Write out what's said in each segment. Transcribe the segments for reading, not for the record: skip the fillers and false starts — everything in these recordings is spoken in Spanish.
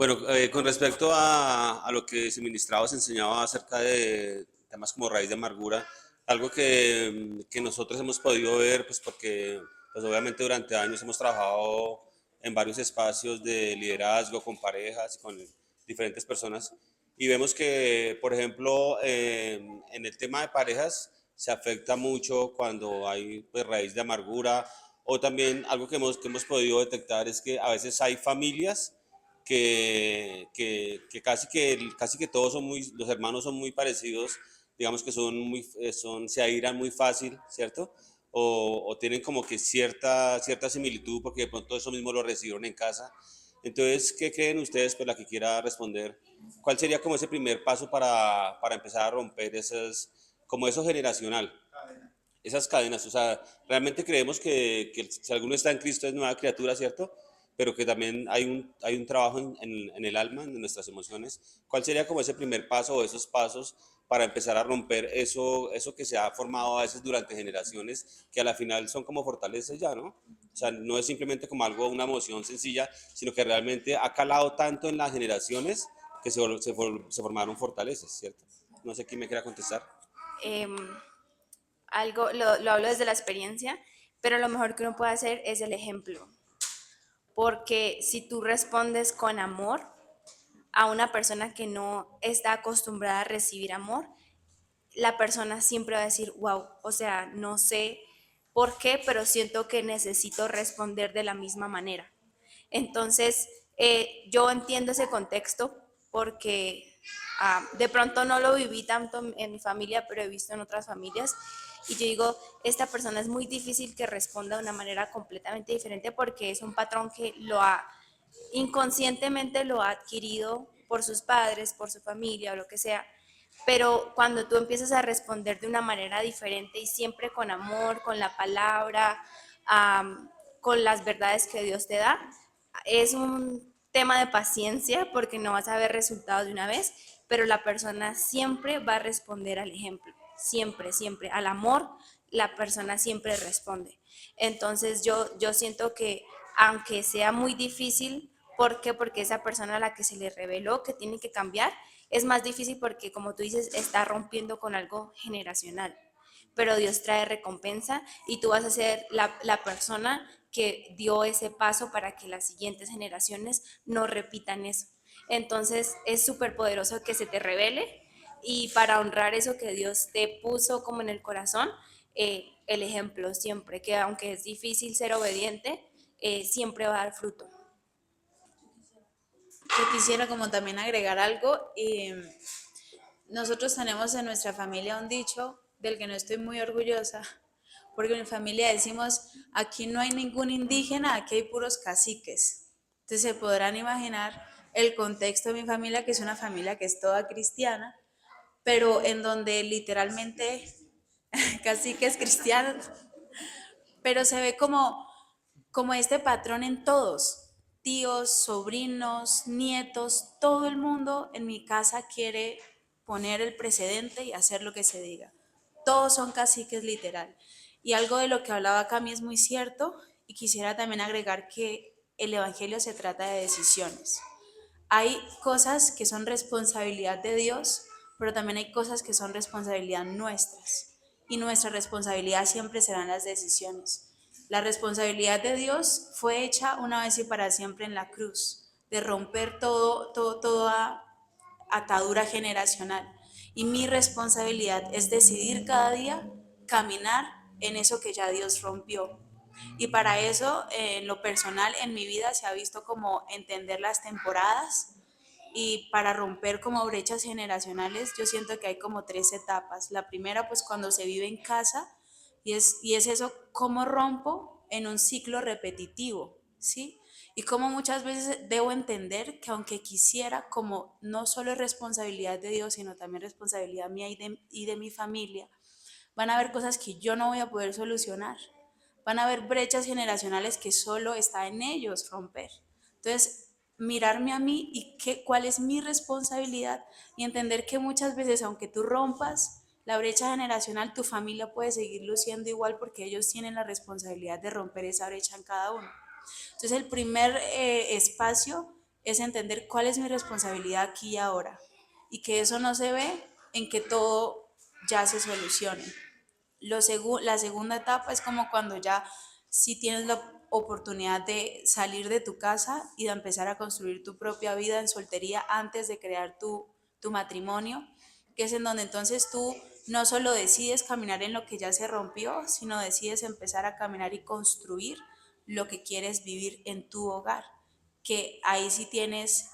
Bueno, con respecto a lo que se ministraba, se enseñaba acerca de temas como raíz de amargura, algo que nosotros hemos podido ver, pues porque pues obviamente durante años hemos trabajado en varios espacios de liderazgo con parejas y con diferentes personas y vemos que, por ejemplo, en el tema de parejas se afecta mucho cuando hay pues, raíz de amargura o también algo que hemos podido detectar es que a veces hay familias que casi que todos son muy, los hermanos son muy parecidos, digamos que se airan muy fácil, ¿cierto? O tienen como que cierta similitud porque de pronto eso mismo lo recibieron en casa. Entonces, ¿qué creen ustedes, por la que quiera responder? ¿Cuál sería como ese primer paso para empezar a romper como eso generacional? Esas cadenas, o sea, realmente creemos que si alguno está en Cristo es nueva criatura, ¿cierto? Pero que también hay un trabajo en el alma, en nuestras emociones. ¿Cuál sería como ese primer paso o esos pasos para empezar a romper eso que se ha formado a veces durante generaciones, que a la final son como fortalezas ya, ¿no? O sea, no es simplemente como algo, una emoción sencilla, sino que realmente ha calado tanto en las generaciones que se formaron fortalezas, ¿cierto? No sé quién me quiera contestar. Em, lo hablo desde la experiencia, pero lo mejor que uno puede hacer es el ejemplo, porque si tú respondes con amor a una persona que no está acostumbrada a recibir amor, la persona siempre va a decir, wow, o sea, no sé por qué, pero siento que necesito responder de la misma manera. Entonces, yo entiendo ese contexto porque de pronto no lo viví tanto en mi familia, pero he visto en otras familias. Y yo digo, esta persona es muy difícil que responda de una manera completamente diferente porque es un patrón que inconscientemente lo ha adquirido por sus padres, por su familia o lo que sea. Pero cuando tú empiezas a responder de una manera diferente y siempre con amor, con la palabra, con las verdades que Dios te da, es un tema de paciencia porque no vas a ver resultados de una vez, pero la persona siempre va a responder al ejemplo, siempre, siempre, al amor, la persona siempre responde. Entonces yo siento que aunque sea muy difícil, ¿por qué? Porque esa persona a la que se le reveló que tiene que cambiar, es más difícil porque, como tú dices, está rompiendo con algo generacional. Pero Dios trae recompensa y tú vas a ser la persona que dio ese paso para que las siguientes generaciones no repitan eso. Entonces es súper poderoso que se te revele y para honrar eso que Dios te puso como en el corazón, el ejemplo siempre, que aunque es difícil ser obediente, siempre va a dar fruto. Yo quisiera como también agregar algo. Nosotros tenemos en nuestra familia un dicho del que no estoy muy orgullosa, porque en mi familia decimos, aquí no hay ningún indígena, aquí hay puros caciques. Entonces se podrán imaginar el contexto de mi familia, que es una familia que es toda cristiana, pero en donde literalmente caciques cristianos, pero se ve como este patrón en todos, tíos, sobrinos, nietos, todo el mundo en mi casa quiere poner el precedente y hacer lo que se diga. Todos son caciques literal. Y algo de lo que hablaba Cami es muy cierto y quisiera también agregar que el Evangelio se trata de decisiones. Hay cosas que son responsabilidad de Dios, pero también hay cosas que son responsabilidad nuestras. Y nuestra responsabilidad siempre serán las decisiones. La responsabilidad de Dios fue hecha una vez y para siempre en la cruz, de romper toda atadura generacional. Y mi responsabilidad es decidir cada día caminar en eso que ya Dios rompió. Y para eso, en lo personal, en mi vida se ha visto como entender las temporadas y para romper como brechas generacionales, yo siento que hay como tres etapas. La primera, pues cuando se vive en casa y es eso, cómo rompo en un ciclo repetitivo, ¿sí? Y cómo muchas veces debo entender que aunque quisiera, como no solo es responsabilidad de Dios, sino también responsabilidad mía y de mi familia, van a haber cosas que yo no voy a poder solucionar. Van a haber brechas generacionales que solo está en ellos romper. Entonces, mirarme a mí y cuál es mi responsabilidad y entender que muchas veces, aunque tú rompas la brecha generacional, tu familia puede seguir luciendo igual porque ellos tienen la responsabilidad de romper esa brecha en cada uno. Entonces, el primer espacio es entender cuál es mi responsabilidad aquí y ahora y que eso no se ve en que todo ya se solucione. La segunda etapa es como cuando ya sí tienes la oportunidad de salir de tu casa y de empezar a construir tu propia vida en soltería antes de crear tu matrimonio, que es en donde entonces tú no solo decides caminar en lo que ya se rompió, sino decides empezar a caminar y construir lo que quieres vivir en tu hogar, que ahí sí tienes,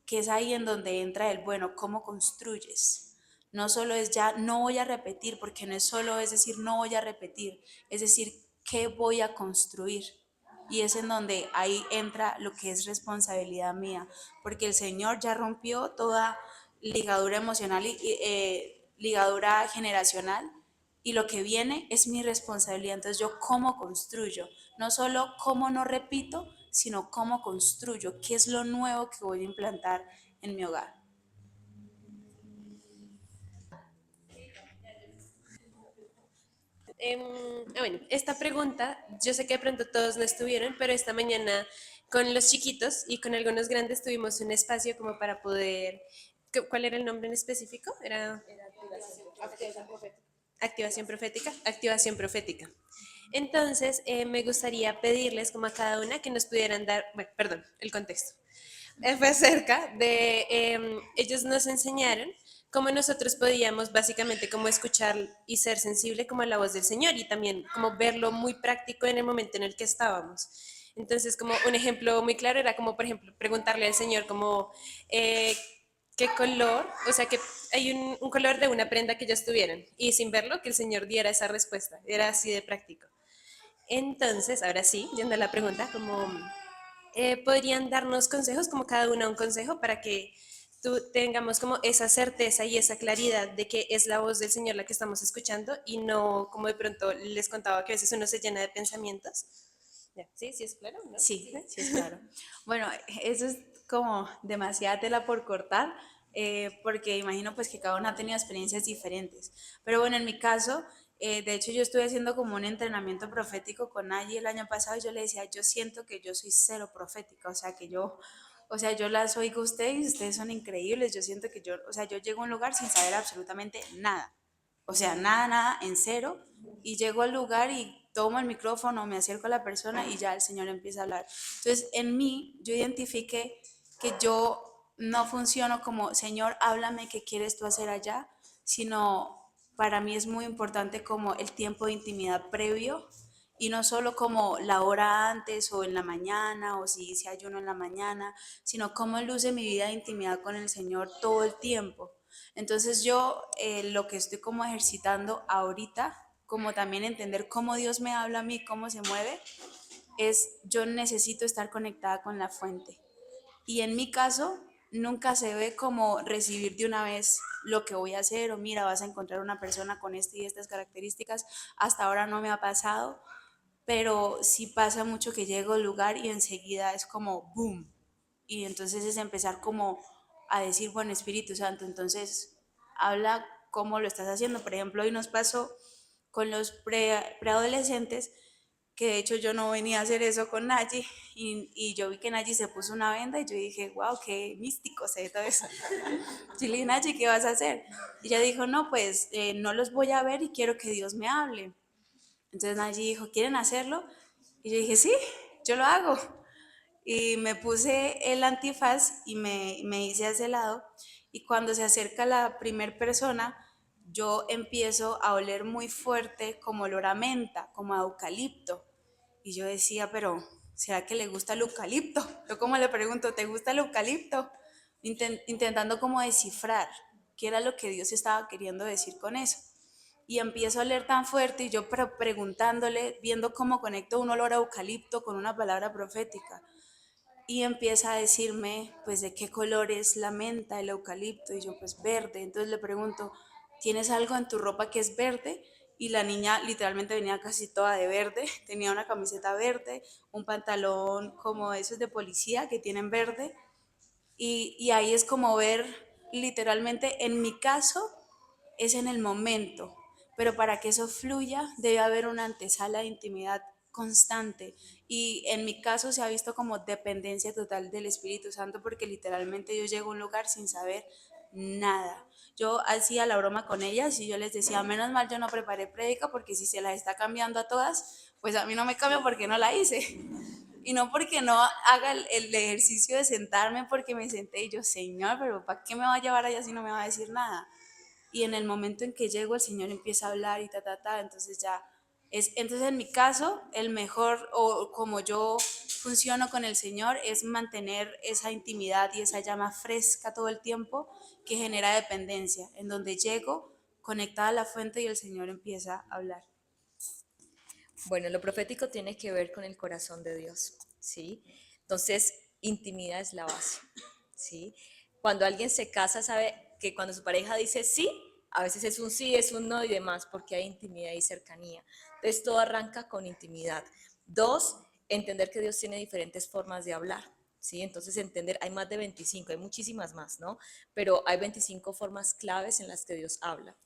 que es ahí en donde entra el, bueno, ¿cómo construyes? No solo es ya, no voy a repetir, porque no es solo es decir, no voy a repetir, es decir, ¿qué voy a construir? Y es en donde ahí entra lo que es responsabilidad mía, porque el Señor ya rompió toda ligadura emocional y ligadura generacional, y lo que viene es mi responsabilidad. Entonces yo cómo construyo, no solo cómo no repito, sino cómo construyo, qué es lo nuevo que voy a implantar en mi hogar. Bueno, esta pregunta, yo sé que de pronto todos no estuvieron, pero esta mañana con los chiquitos y con algunos grandes tuvimos un espacio como para poder, ¿cuál era el nombre en específico? Era activación profética, activación profética. Entonces, me gustaría pedirles como a cada una que nos pudieran dar, bueno, perdón, el contexto. Fue acerca de, ellos nos enseñaron cómo nosotros podíamos básicamente como escuchar y ser sensible como a la voz del Señor y también como verlo muy práctico en el momento en el que estábamos. Entonces, como un ejemplo muy claro era como, por ejemplo, preguntarle al Señor como, eh, ¿qué color? O sea, que hay un color de una prenda que ellos tuvieran y sin verlo que el Señor diera esa respuesta. Era así de práctico. Entonces, ahora sí, yendo a la pregunta, como podrían darnos consejos, como cada uno un consejo para que tengamos como esa certeza y esa claridad de que es la voz del Señor la que estamos escuchando y no como de pronto les contaba que a veces uno se llena de pensamientos. Ya, ¿sí? ¿Sí es claro? ¿No? Sí, sí es claro. Bueno, eso es como demasiada tela por cortar, porque imagino pues que cada uno ha tenido experiencias diferentes. Pero bueno, en mi caso, de hecho yo estuve haciendo como un entrenamiento profético con Nayi el año pasado y yo le decía, yo siento que yo soy cero profética, o sea, que yo, o sea, yo las oigo a ustedes y ustedes son increíbles, yo siento que yo, o sea, yo llego a un lugar sin saber absolutamente nada, o sea, nada, nada, en cero, y llego al lugar y tomo el micrófono, me acerco a la persona y ya el Señor empieza a hablar. Entonces, en mí, yo identifiqué que yo no funciono como, Señor, háblame, ¿qué quieres tú hacer allá? Sino para mí es muy importante como el tiempo de intimidad previo y no solo como la hora antes o en la mañana o si hice ayuno en la mañana, sino cómo luce mi vida de intimidad con el Señor todo el tiempo. Entonces yo lo que estoy como ejercitando ahorita, como también entender cómo Dios me habla a mí, cómo se mueve, es yo necesito estar conectada con la fuente. Y en mi caso, nunca se ve como recibir de una vez lo que voy a hacer o mira, vas a encontrar una persona con este y estas características. Hasta ahora no me ha pasado, pero sí pasa mucho que llego al lugar y enseguida es como boom. Y entonces es empezar como a decir, bueno, Espíritu Santo, entonces habla cómo lo estás haciendo. Por ejemplo, hoy nos pasó con los preadolescentes, que de hecho yo no venía a hacer eso con Nayi, y yo vi que Nayi se puso una venda y yo dije, wow, qué místico se ve todo eso. Yo le dije, Nayi, ¿qué vas a hacer? Y ella dijo, no, pues no los voy a ver y quiero que Dios me hable. Entonces Nayi dijo, ¿quieren hacerlo? Y yo dije, sí, yo lo hago. Y me puse el antifaz y me hice a ese lado. Y cuando se acerca la primer persona, yo empiezo a oler muy fuerte como olor a menta, como a eucalipto. Y yo decía, pero ¿será que le gusta el eucalipto? Yo como le pregunto, ¿te gusta el eucalipto? Intentando como descifrar qué era lo que Dios estaba queriendo decir con eso. Y empiezo a leer tan fuerte y yo preguntándole, viendo cómo conecto un olor a eucalipto con una palabra profética. Y empieza a decirme, pues, de qué color es la menta, el eucalipto, y yo, pues, verde. Entonces le pregunto, ¿tienes algo en tu ropa que es verde? Y la niña literalmente venía casi toda de verde, tenía una camiseta verde, un pantalón como esos de policía que tienen verde, y ahí es como ver, literalmente, en mi caso, es en el momento, pero para que eso fluya debe haber una antesala de intimidad constante. Y en mi caso se ha visto como dependencia total del Espíritu Santo, porque literalmente yo llego a un lugar sin saber nada. Yo hacía la broma con ellas y yo les decía, menos mal yo no preparé prédica, porque si se las está cambiando a todas, pues a mí no me cambia porque no la hice. Y no porque no haga el ejercicio de sentarme, porque me senté y yo, Señor, pero ¿para qué me va a llevar allá si no me va a decir nada? Y en el momento en que llego el Señor empieza a hablar y entonces ya entonces en mi caso el mejor, o como yo funciono con el Señor, es mantener esa intimidad y esa llama fresca todo el tiempo, que genera dependencia, en donde llego conectada a la fuente y el Señor empieza a hablar. Bueno, lo profético tiene que ver con el corazón de Dios, ¿sí? Entonces, intimidad es la base, ¿sí? Cuando alguien se casa, sabe que cuando su pareja dice sí, a veces es un sí, es un no y demás, porque hay intimidad y cercanía. Entonces, todo arranca con intimidad. Dos, entender que Dios tiene diferentes formas de hablar, ¿sí? Entonces, entender, hay más de 25, hay muchísimas más, ¿no? Pero hay 25 formas claves en las que Dios habla.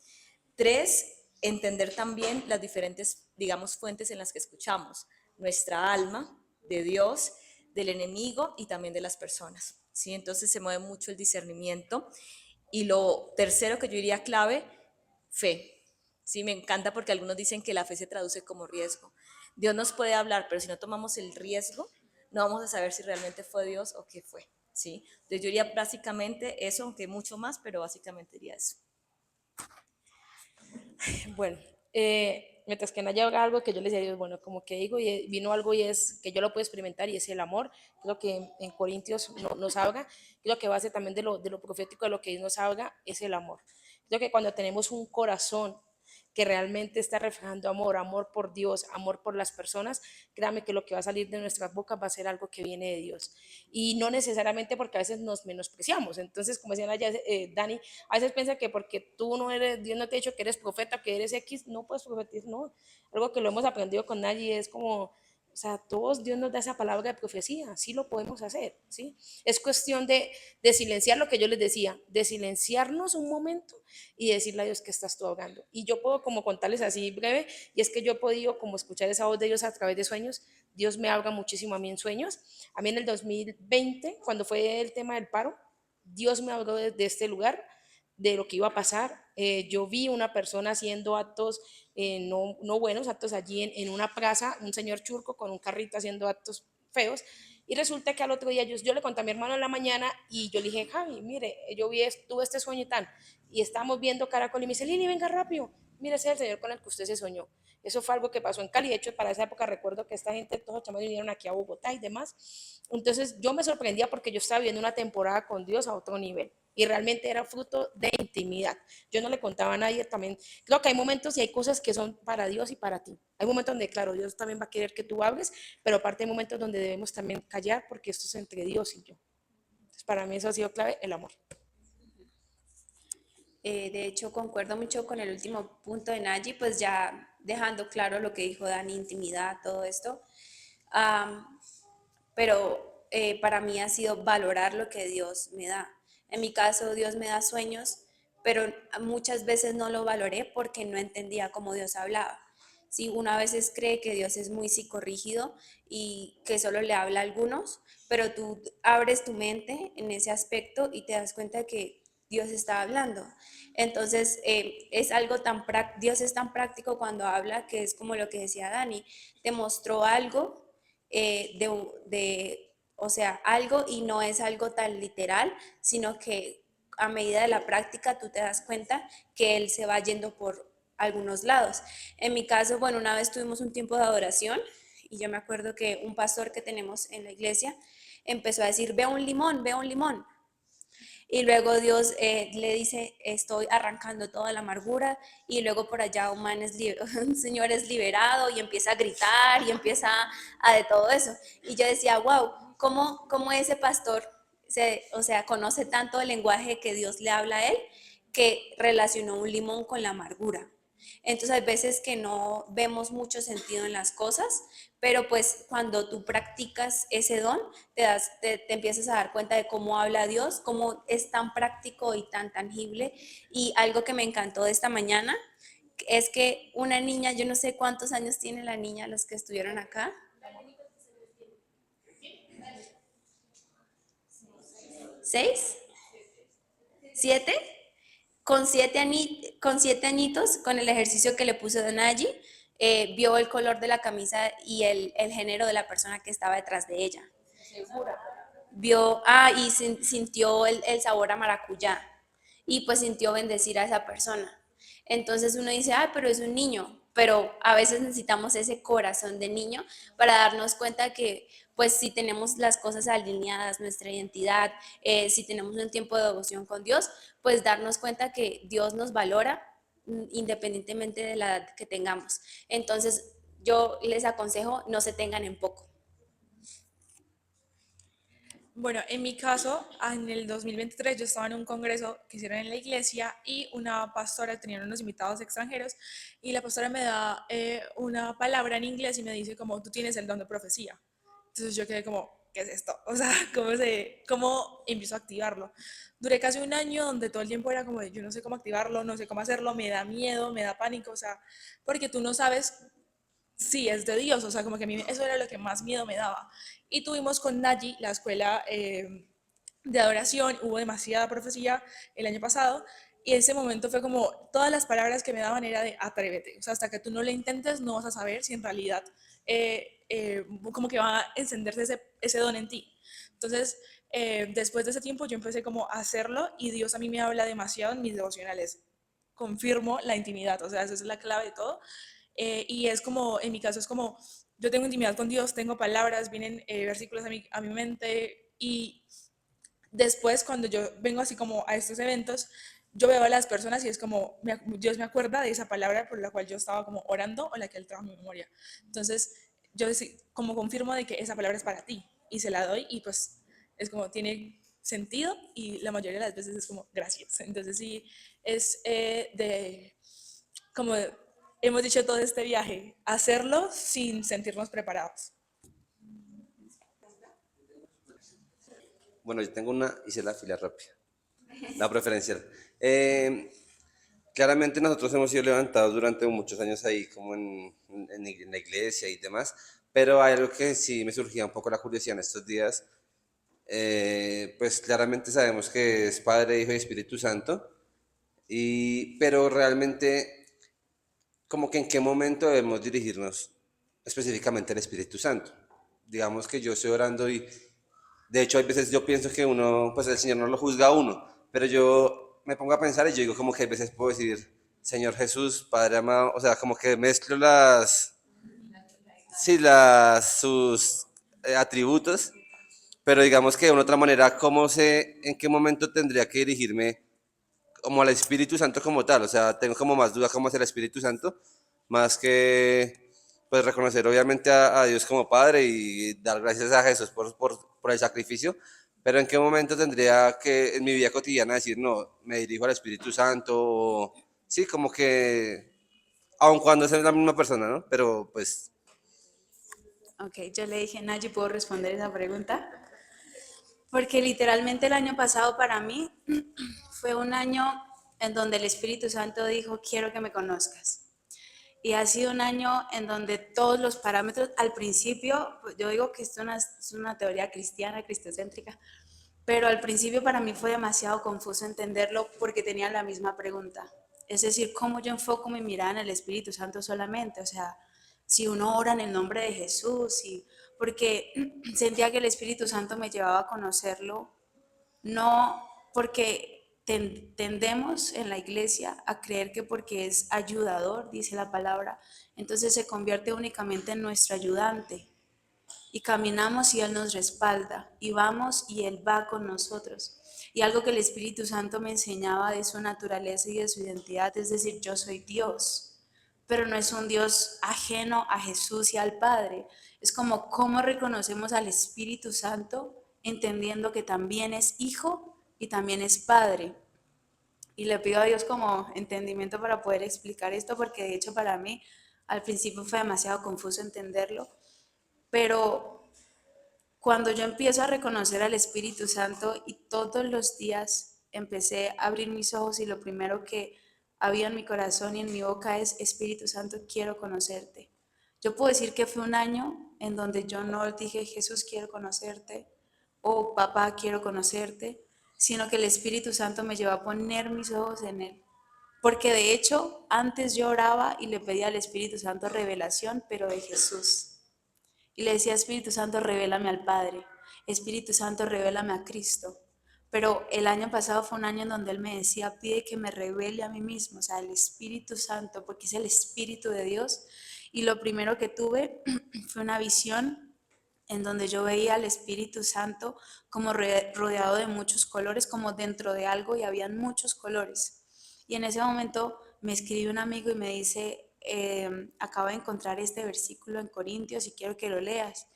Tres, entender también las diferentes, digamos, fuentes en las que escuchamos. Nuestra alma, de Dios, del enemigo y también de las personas, ¿sí? Entonces se mueve mucho el discernimiento. Y lo tercero que yo diría clave, fe. Sí, me encanta porque algunos dicen que la fe se traduce como riesgo. Dios nos puede hablar, pero si no tomamos el riesgo, no vamos a saber si realmente fue Dios o qué fue, ¿sí? Entonces yo diría básicamente eso, aunque mucho más, pero básicamente diría eso. Bueno, mientras que Naya haga algo que yo les decía a Dios, bueno, como que digo, y vino algo y es que yo lo puedo experimentar y es el amor, que es lo que en Corintios nos habla, que es lo que base también de lo profético, de lo que Dios nos habla, es el amor. Creo que cuando tenemos un corazón que realmente está reflejando amor, amor por Dios, amor por las personas, créame que lo que va a salir de nuestras bocas va a ser algo que viene de Dios. Y no necesariamente porque a veces nos menospreciamos. Entonces, como decía Dani, a veces piensa que porque tú no eres, Dios no te ha dicho que eres profeta, que eres X, no puedes profetizar, no. Algo que lo hemos aprendido con Nadie es como, o sea, todos Dios nos da esa palabra de profecía, sí lo podemos hacer, ¿sí? Es cuestión de silenciar lo que yo les decía, de silenciarnos un momento y decirle a Dios que estás tú hablando. Y yo puedo como contarles así breve, y es que yo he podido como escuchar esa voz de Dios a través de sueños. Dios me habla muchísimo a mí en sueños. A mí en el 2020, cuando fue el tema del paro, Dios me habló de este lugar, de lo que iba a pasar. Yo vi una persona haciendo actos no buenos, actos allí en una plaza, un señor churco con un carrito haciendo actos feos. Y resulta que al otro día yo le conté a mi hermano en la mañana y yo le dije, Javi, mire, tuve este sueño y tal. Y estábamos viendo Caracol y me dice, Lili, venga rápido. Mire, ese es el señor con el que usted se soñó. Eso fue algo que pasó en Cali. De hecho, para esa época recuerdo que esta gente, todos los chamanes vinieron aquí a Bogotá y demás. Entonces yo me sorprendía porque yo estaba viviendo una temporada con Dios a otro nivel. Y realmente era fruto de intimidad. Yo no le contaba a nadie también. Creo que hay momentos y hay cosas que son para Dios y para ti. Hay momentos donde, claro, Dios también va a querer que tú hables, pero aparte hay momentos donde debemos también callar porque esto es entre Dios y yo. Entonces, para mí eso ha sido clave, el amor. De hecho, concuerdo mucho con el último punto de Nayi, pues ya dejando claro lo que dijo Dani, intimidad, todo esto. Am, pero para mí ha sido valorar lo que Dios me da. En mi caso, Dios me da sueños, pero muchas veces no lo valoré porque no entendía cómo Dios hablaba. Sí, una veces cree que Dios es muy psicorrígido y que solo le habla a algunos, pero tú abres tu mente en ese aspecto y te das cuenta de que Dios está hablando. Entonces, es algo tan práctico, Dios es tan práctico cuando habla que es como lo que decía Dani, te mostró algo o sea, algo y no es algo tan literal, sino que a medida de la práctica tú te das cuenta que él se va yendo por algunos lados. En mi caso, bueno, una vez tuvimos un tiempo de adoración y yo me acuerdo que un pastor que tenemos en la iglesia empezó a decir, veo un limón, veo un limón. Y luego Dios le dice, estoy arrancando toda la amargura. Y luego por allá un señor es liberado y empieza a gritar y empieza a de todo eso. Y yo decía, wow, ¿cómo ese pastor o sea, conoce tanto el lenguaje que Dios le habla a él que relacionó un limón con la amargura? Entonces hay veces que no vemos mucho sentido en las cosas, pero pues cuando tú practicas ese don, te empiezas a dar cuenta de cómo habla Dios, cómo es tan práctico y tan tangible. Y algo que me encantó de esta mañana es que una niña, yo no sé cuántos años tiene la niña, los que estuvieron acá. ¿6? ¿7? Con 7 añitos, con el ejercicio que le puso Don allí, vio el color de la camisa y el género de la persona que estaba detrás de ella. Vio, y sintió el sabor a maracuyá y pues sintió bendecir a esa persona. Entonces uno dice, pero es un niño, pero a veces necesitamos ese corazón de niño para darnos cuenta que pues si tenemos las cosas alineadas, nuestra identidad, si tenemos un tiempo de devoción con Dios, pues darnos cuenta que Dios nos valora independientemente de la edad que tengamos. Entonces yo les aconsejo, no se tengan en poco. Bueno, en mi caso, en el 2023 yo estaba en un congreso que hicieron en la iglesia y una pastora, tenían unos invitados extranjeros y la pastora me da una palabra en inglés y me dice como, tú tienes el don de profecía. Entonces yo quedé como, ¿qué es esto? O sea, ¿cómo empiezo a activarlo? Duré casi un año donde todo el tiempo era como, yo no sé cómo activarlo, no sé cómo hacerlo, me da miedo, me da pánico, o sea, porque tú no sabes sí, es de Dios, o sea, como que a mí eso era lo que más miedo me daba. Y tuvimos con Naji la escuela de adoración, hubo demasiada profecía el año pasado, y ese momento fue como, todas las palabras que me daban era de atrévete, o sea, hasta que tú no lo intentes no vas a saber si en realidad como que va a encenderse ese don en ti. Entonces, después de ese tiempo yo empecé como a hacerlo y Dios a mí me habla demasiado en mis devocionales. Confirmo la intimidad, o sea, esa es la clave de todo. Y es como, en mi caso es como, yo tengo intimidad con Dios, tengo palabras, vienen versículos a mi mente y después cuando yo vengo así como a estos eventos, yo veo a las personas y es como, Dios me acuerda de esa palabra por la cual yo estaba como orando o la que Él trajo en mi memoria. Entonces, yo como confirmo de que esa palabra es para ti y se la doy y pues es como tiene sentido y la mayoría de las veces es como gracias. Entonces sí, es como hemos dicho todo este viaje, hacerlo sin sentirnos preparados. Bueno, yo tengo una, hice la fila rápida, la preferencial. Eh, Claramente nosotros hemos sido levantados durante muchos años ahí, como en la iglesia y demás, pero hay algo que sí me surgía un poco la curiosidad en estos días. Pues claramente sabemos que es Padre, Hijo y Espíritu Santo, pero realmente, como que en qué momento debemos dirigirnos específicamente al Espíritu Santo. Digamos que yo estoy orando y de hecho, hay veces yo pienso que uno, pues el Señor no lo juzga a uno, pero yo me pongo a pensar y yo digo como que hay veces puedo decir, Señor Jesús, Padre amado, o sea, como que mezclo sí, sus atributos, pero digamos que de una otra manera, en qué momento tendría que dirigirme como al Espíritu Santo como tal? O sea, tengo como más dudas cómo es el Espíritu Santo, más que pues reconocer obviamente a Dios como Padre y dar gracias a Jesús por el sacrificio, pero en qué momento tendría que en mi vida cotidiana decir, no, me dirijo al Espíritu Santo, sí, como que, aun cuando es la misma persona, ¿no? Pero pues... Ok, yo le dije, Nayi, ¿puedo responder esa pregunta? Porque literalmente el año pasado para mí fue un año en donde el Espíritu Santo dijo, quiero que me conozcas. Y ha sido un año en donde todos los parámetros, al principio, yo digo que esto es una teoría cristiana, cristocéntrica, pero al principio para mí fue demasiado confuso entenderlo porque tenía la misma pregunta. Es decir, ¿cómo yo enfoco mi mirada en el Espíritu Santo solamente? O sea, si uno ora en el nombre de Jesús, porque sentía que el Espíritu Santo me llevaba a conocerlo, no porque tendemos en la iglesia a creer que porque es ayudador, dice la palabra, entonces se convierte únicamente en nuestro ayudante y caminamos y Él nos respalda y vamos y Él va con nosotros. Y algo que el Espíritu Santo me enseñaba de su naturaleza y de su identidad, es decir, yo soy Dios, pero no es un Dios ajeno a Jesús y al Padre. Es como cómo reconocemos al Espíritu Santo entendiendo que también es Hijo y también es Padre. Y le pido a Dios como entendimiento para poder explicar esto, porque de hecho para mí al principio fue demasiado confuso entenderlo, pero cuando yo empiezo a reconocer al Espíritu Santo y todos los días empecé a abrir mis ojos y lo primero que había en mi corazón y en mi boca es: Espíritu Santo, quiero conocerte. Yo puedo decir que fue un año en donde yo no dije: Jesús, quiero conocerte, o papá, quiero conocerte, sino que el Espíritu Santo me llevó a poner mis ojos en Él. Porque de hecho, antes yo oraba y le pedía al Espíritu Santo revelación, pero de Jesús. Y le decía: Espíritu Santo, revélame al Padre. Espíritu Santo, revélame a Cristo. Pero el año pasado fue un año en donde Él me decía: pide que me revele a mí mismo, o sea, el Espíritu Santo, porque es el Espíritu de Dios. Y lo primero que tuve fue una visión en donde yo veía al Espíritu Santo como rodeado de muchos colores, como dentro de algo, y habían muchos colores. Y en ese momento me escribe un amigo y me dice: acabo de encontrar este versículo en Corintios y quiero que lo leas.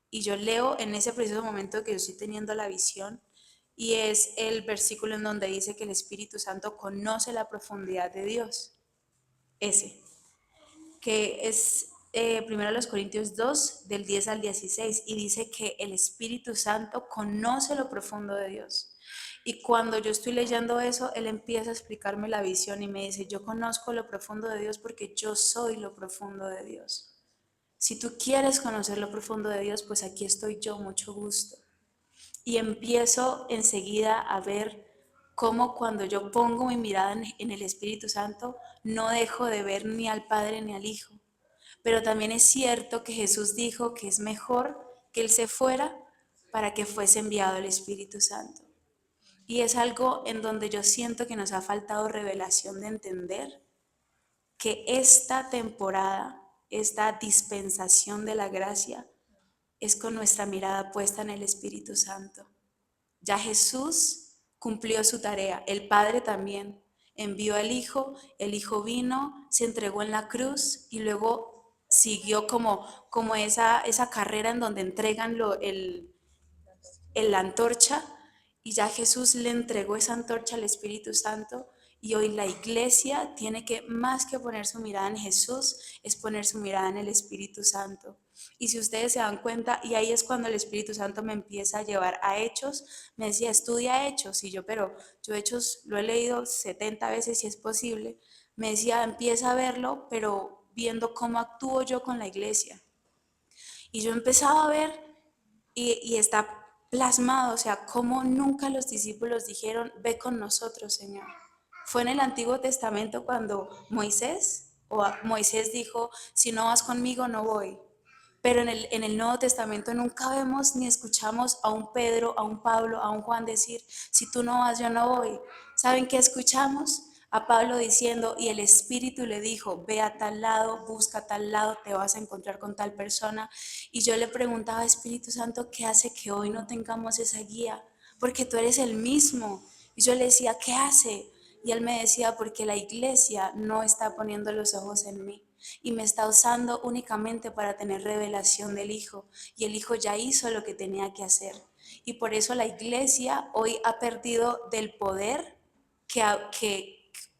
Y yo leo en ese preciso momento que yo estoy teniendo la visión, y es el versículo en donde dice que el Espíritu Santo conoce la profundidad de Dios. Ese, que es 1 Corintios 2, del 10 al 16, y dice que el Espíritu Santo conoce lo profundo de Dios. Y cuando yo estoy leyendo eso, Él empieza a explicarme la visión y me dice: yo conozco lo profundo de Dios porque yo soy lo profundo de Dios. Si tú quieres conocer lo profundo de Dios, pues aquí estoy yo, mucho gusto. Y empiezo enseguida a ver cómo cuando yo pongo mi mirada en el Espíritu Santo, no dejo de ver ni al Padre ni al Hijo. Pero también es cierto que Jesús dijo que es mejor que Él se fuera para que fuese enviado el Espíritu Santo. Y es algo en donde yo siento que nos ha faltado revelación de entender que esta temporada, esta dispensación de la gracia, es con nuestra mirada puesta en el Espíritu Santo. Ya Jesús cumplió su tarea, el Padre también envió al Hijo, el Hijo vino, se entregó en la cruz y luego siguió como esa carrera en donde entregan la antorcha, y ya Jesús le entregó esa antorcha al Espíritu Santo. Y hoy la iglesia tiene que, más que poner su mirada en Jesús, es poner su mirada en el Espíritu Santo. Y si ustedes se dan cuenta, y ahí es cuando el Espíritu Santo me empieza a llevar a Hechos, me decía: estudia Hechos. Y yo: pero yo Hechos lo he leído 70 veces si es posible. Me decía: empieza a verlo, pero viendo cómo actúo yo con la iglesia. Y yo empezaba a ver, y está plasmado, o sea, como nunca los discípulos dijeron: ve con nosotros, Señor. Fue en el Antiguo Testamento cuando Moisés dijo: si no vas conmigo, no voy. Pero en el Nuevo Testamento nunca vemos ni escuchamos a un Pedro, a un Pablo, a un Juan decir: si tú no vas, yo no voy. ¿Saben qué escuchamos? A Pablo diciendo: y el Espíritu le dijo: ve a tal lado, busca a tal lado, te vas a encontrar con tal persona. Y yo le preguntaba: Espíritu Santo, ¿qué hace que hoy no tengamos esa guía? Porque tú eres el mismo. Y yo le decía: ¿qué hace? Y él me decía: porque la iglesia no está poniendo los ojos en mí y me está usando únicamente para tener revelación del Hijo, y el Hijo ya hizo lo que tenía que hacer. Y por eso la iglesia hoy ha perdido del poder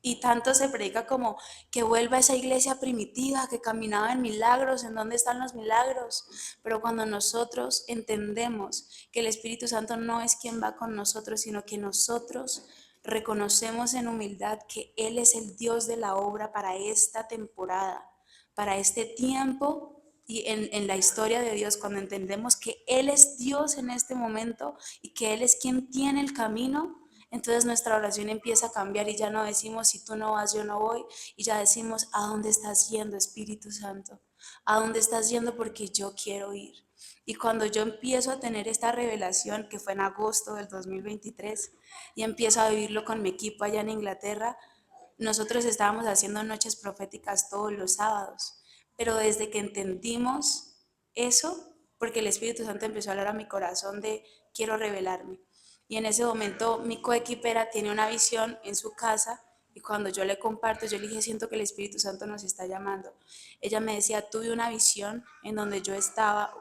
y tanto se predica como que vuelva a esa iglesia primitiva que caminaba en milagros. ¿En dónde están los milagros? Pero cuando nosotros entendemos que el Espíritu Santo no es quien va con nosotros, sino que nosotros reconocemos en humildad que Él es el Dios de la obra para esta temporada, para este tiempo y en la historia de Dios, cuando entendemos que Él es Dios en este momento y que Él es quien tiene el camino, entonces nuestra oración empieza a cambiar y ya no decimos: si tú no vas, yo no voy, y ya decimos: ¿a dónde estás yendo, Espíritu Santo? ¿A dónde estás yendo? Porque yo quiero ir. Y cuando yo empiezo a tener esta revelación, que fue en agosto del 2023, y empiezo a vivirlo con mi equipo allá en Inglaterra, nosotros estábamos haciendo noches proféticas todos los sábados, pero desde que entendimos eso, porque el Espíritu Santo empezó a hablar a mi corazón de: quiero revelarme. Y en ese momento mi coequipera tiene una visión en su casa, y cuando yo le comparto, yo le dije: siento que el Espíritu Santo nos está llamando. Ella me decía: tuve una visión en donde yo estaba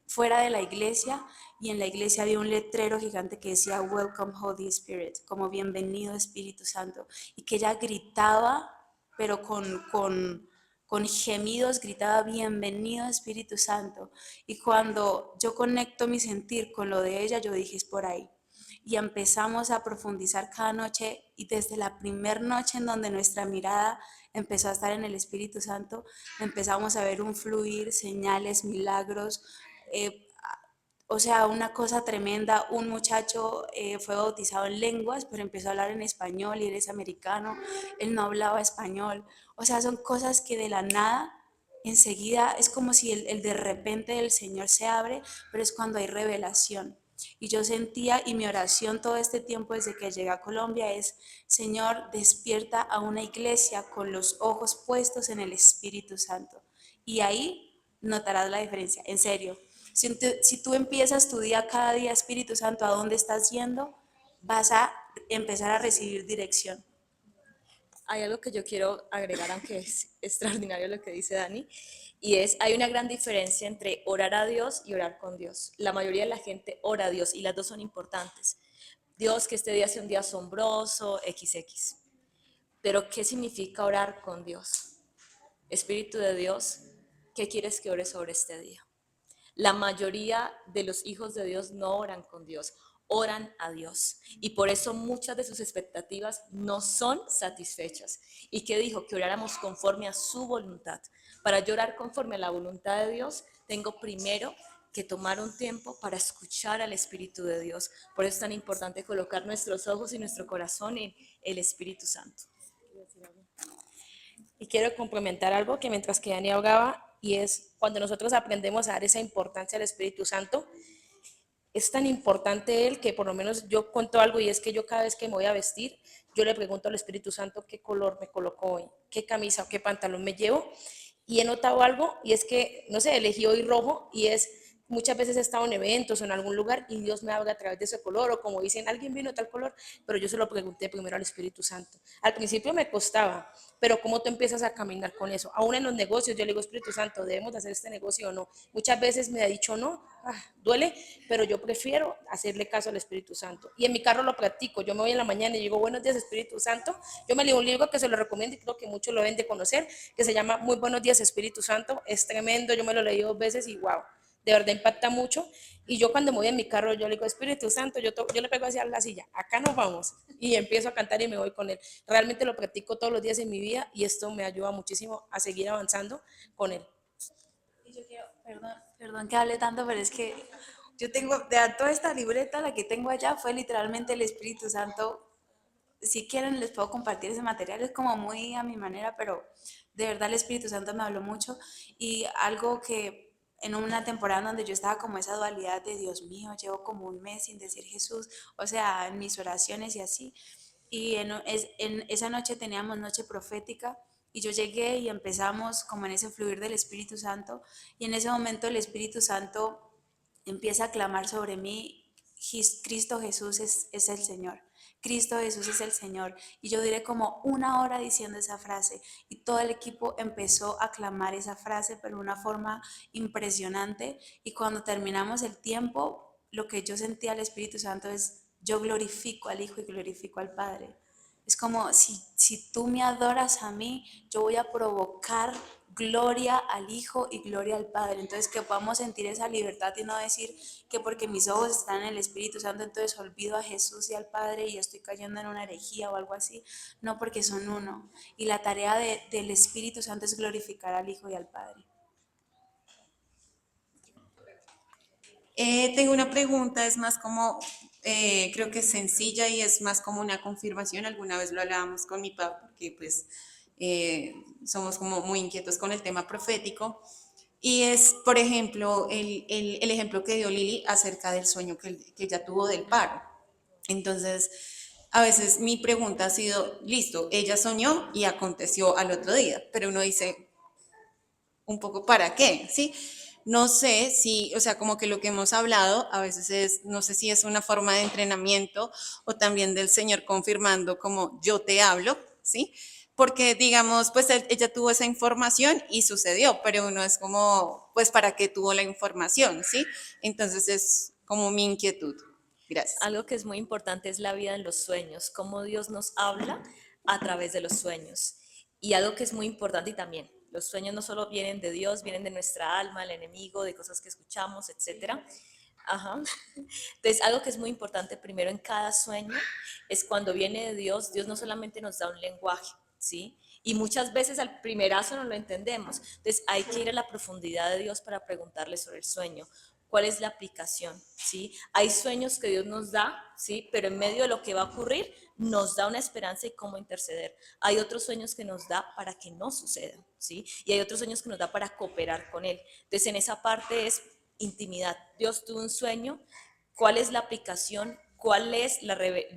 fuera de la iglesia, y en la iglesia había un letrero gigante que decía: Welcome Holy Spirit, como bienvenido Espíritu Santo, y que ella gritaba, pero con gemidos, gritaba: bienvenido Espíritu Santo. Y cuando yo conecto mi sentir con lo de ella, yo dije: es por ahí. y empezamos a profundizar cada noche y desde la primera noche en donde nuestra mirada empezó a estar en el Espíritu Santo, empezamos a ver un fluir, señales, milagros, o sea, una cosa tremenda. Un muchacho fue bautizado en lenguas, pero empezó a hablar en español y él es americano, él no hablaba español. O sea, son cosas que de la nada, enseguida, es como si el de repente del Señor se abre, pero es cuando hay revelación. Y yo sentía, y mi oración todo este tiempo desde que llegué a Colombia es, Señor, despierta a una iglesia con los ojos puestos en el Espíritu Santo. Y ahí notarás la diferencia, en serio. Si tú empiezas tu día cada día, Espíritu Santo, a dónde estás yendo, vas a empezar a recibir dirección. Hay algo que yo quiero agregar, aunque es extraordinario lo que dice Dani, y es, hay una gran diferencia entre orar a Dios y orar con Dios. La mayoría de la gente ora a Dios y las dos son importantes. Dios, que este día sea un día asombroso, XX. Pero, ¿qué significa orar con Dios? Espíritu de Dios, ¿qué quieres que ore sobre este día? La mayoría de los hijos de Dios no oran con Dios, oran a Dios. Y por eso muchas de sus expectativas no son satisfechas. ¿Y qué dijo? Que oráramos conforme a su voluntad. Para yo orar conforme a la voluntad de Dios, tengo primero que tomar un tiempo para escuchar al Espíritu de Dios. Por eso es tan importante colocar nuestros ojos y nuestro corazón en el Espíritu Santo. Y quiero complementar algo que mientras que Dani hablaba, y es cuando nosotros aprendemos a dar esa importancia al Espíritu Santo, es tan importante él que por lo menos yo cuento algo, y es que yo cada vez que me voy a vestir, yo le pregunto al Espíritu Santo qué color me coloco hoy, qué camisa o qué pantalón me llevo, y he notado algo, y es que, no sé, elegí hoy rojo, y es muchas veces he estado en eventos o en algún lugar y Dios me habla a través de ese color, o como dicen, alguien vino tal color, pero yo se lo pregunté primero al Espíritu Santo. Al principio me costaba, pero ¿cómo tú empiezas a caminar con eso? Aún en los negocios, yo le digo, Espíritu Santo, ¿debemos de hacer este negocio o no? Muchas veces me ha dicho no, duele, pero yo prefiero hacerle caso al Espíritu Santo. Y en mi carro lo practico, yo me voy en la mañana y digo, buenos días Espíritu Santo. Yo me leo un libro que se lo recomiendo y creo que muchos lo deben de conocer, que se llama Muy buenos días Espíritu Santo. Es tremendo, yo me lo leí 2 veces y wow, de verdad impacta mucho. Y yo cuando me voy en mi carro, yo le digo, Espíritu Santo, yo le pego hacia la silla, acá nos vamos, y empiezo a cantar y me voy con él. Realmente lo practico todos los días en mi vida y esto me ayuda muchísimo a seguir avanzando con él. Y yo quiero, perdón que hable tanto, pero es que yo tengo, de toda esta libreta, la que tengo allá fue literalmente el Espíritu Santo. Si quieren les puedo compartir ese material, es como muy a mi manera, pero de verdad el Espíritu Santo me habló mucho. Y algo que en una temporada donde yo estaba como esa dualidad de Dios mío, llevo como un mes sin decir Jesús, o sea, en mis oraciones y así. Y en esa noche teníamos noche profética y yo llegué y empezamos como en ese fluir del Espíritu Santo, y en ese momento el Espíritu Santo empieza a clamar sobre mí, Cristo Jesús es el Señor. Cristo Jesús es el Señor. Y yo duré como 1 hora diciendo esa frase y todo el equipo empezó a clamar esa frase, pero de una forma impresionante. Y cuando terminamos el tiempo, lo que yo sentía al Espíritu Santo es, yo glorifico al Hijo y glorifico al Padre. Es como, si tú me adoras a mí, yo voy a provocar gloria al Hijo y gloria al Padre. Entonces, que podamos sentir esa libertad y no decir que porque mis ojos están en el Espíritu Santo, entonces olvido a Jesús y al Padre y estoy cayendo en una herejía o algo así. No, porque son uno. Y la tarea del Espíritu Santo es glorificar al Hijo y al Padre. Tengo una pregunta, es más como, creo que es sencilla y es más como una confirmación. Alguna vez lo hablábamos con mi papá, porque pues somos como muy inquietos con el tema profético. Y es, por ejemplo, el ejemplo que dio Lili acerca del sueño que ella tuvo del paro. Entonces, a veces mi pregunta ha sido, listo, ella soñó y aconteció al otro día, pero uno dice, un poco para qué, ¿sí? No sé si, o sea, como que lo que hemos hablado a veces es, no sé si es una forma de entrenamiento o también del Señor confirmando como yo te hablo, ¿sí? Porque digamos, pues ella tuvo esa información y sucedió, pero uno es como, pues ¿para qué tuvo la información, ¿sí? Entonces es como mi inquietud. Gracias. Algo que es muy importante es la vida en los sueños, cómo Dios nos habla a través de los sueños. Y algo que es muy importante y también, los sueños no solo vienen de Dios, vienen de nuestra alma, el enemigo, de cosas que escuchamos, etcétera. Ajá. Entonces, algo que es muy importante primero en cada sueño es cuando viene de Dios, Dios no solamente nos da un lenguaje, ¿sí? Y muchas veces al primerazo no lo entendemos. Entonces, hay que ir a la profundidad de Dios para preguntarle sobre el sueño. ¿Cuál es la aplicación? ¿Sí? Hay sueños que Dios nos da, ¿sí? Pero en medio de lo que va a ocurrir, nos da una esperanza y cómo interceder. Hay otros sueños que nos da para que no sucedan, ¿sí? Y hay otros sueños que nos da para cooperar con Él. Entonces, en esa parte es intimidad. Dios tuvo un sueño, ¿cuál es la aplicación? ¿Cuál es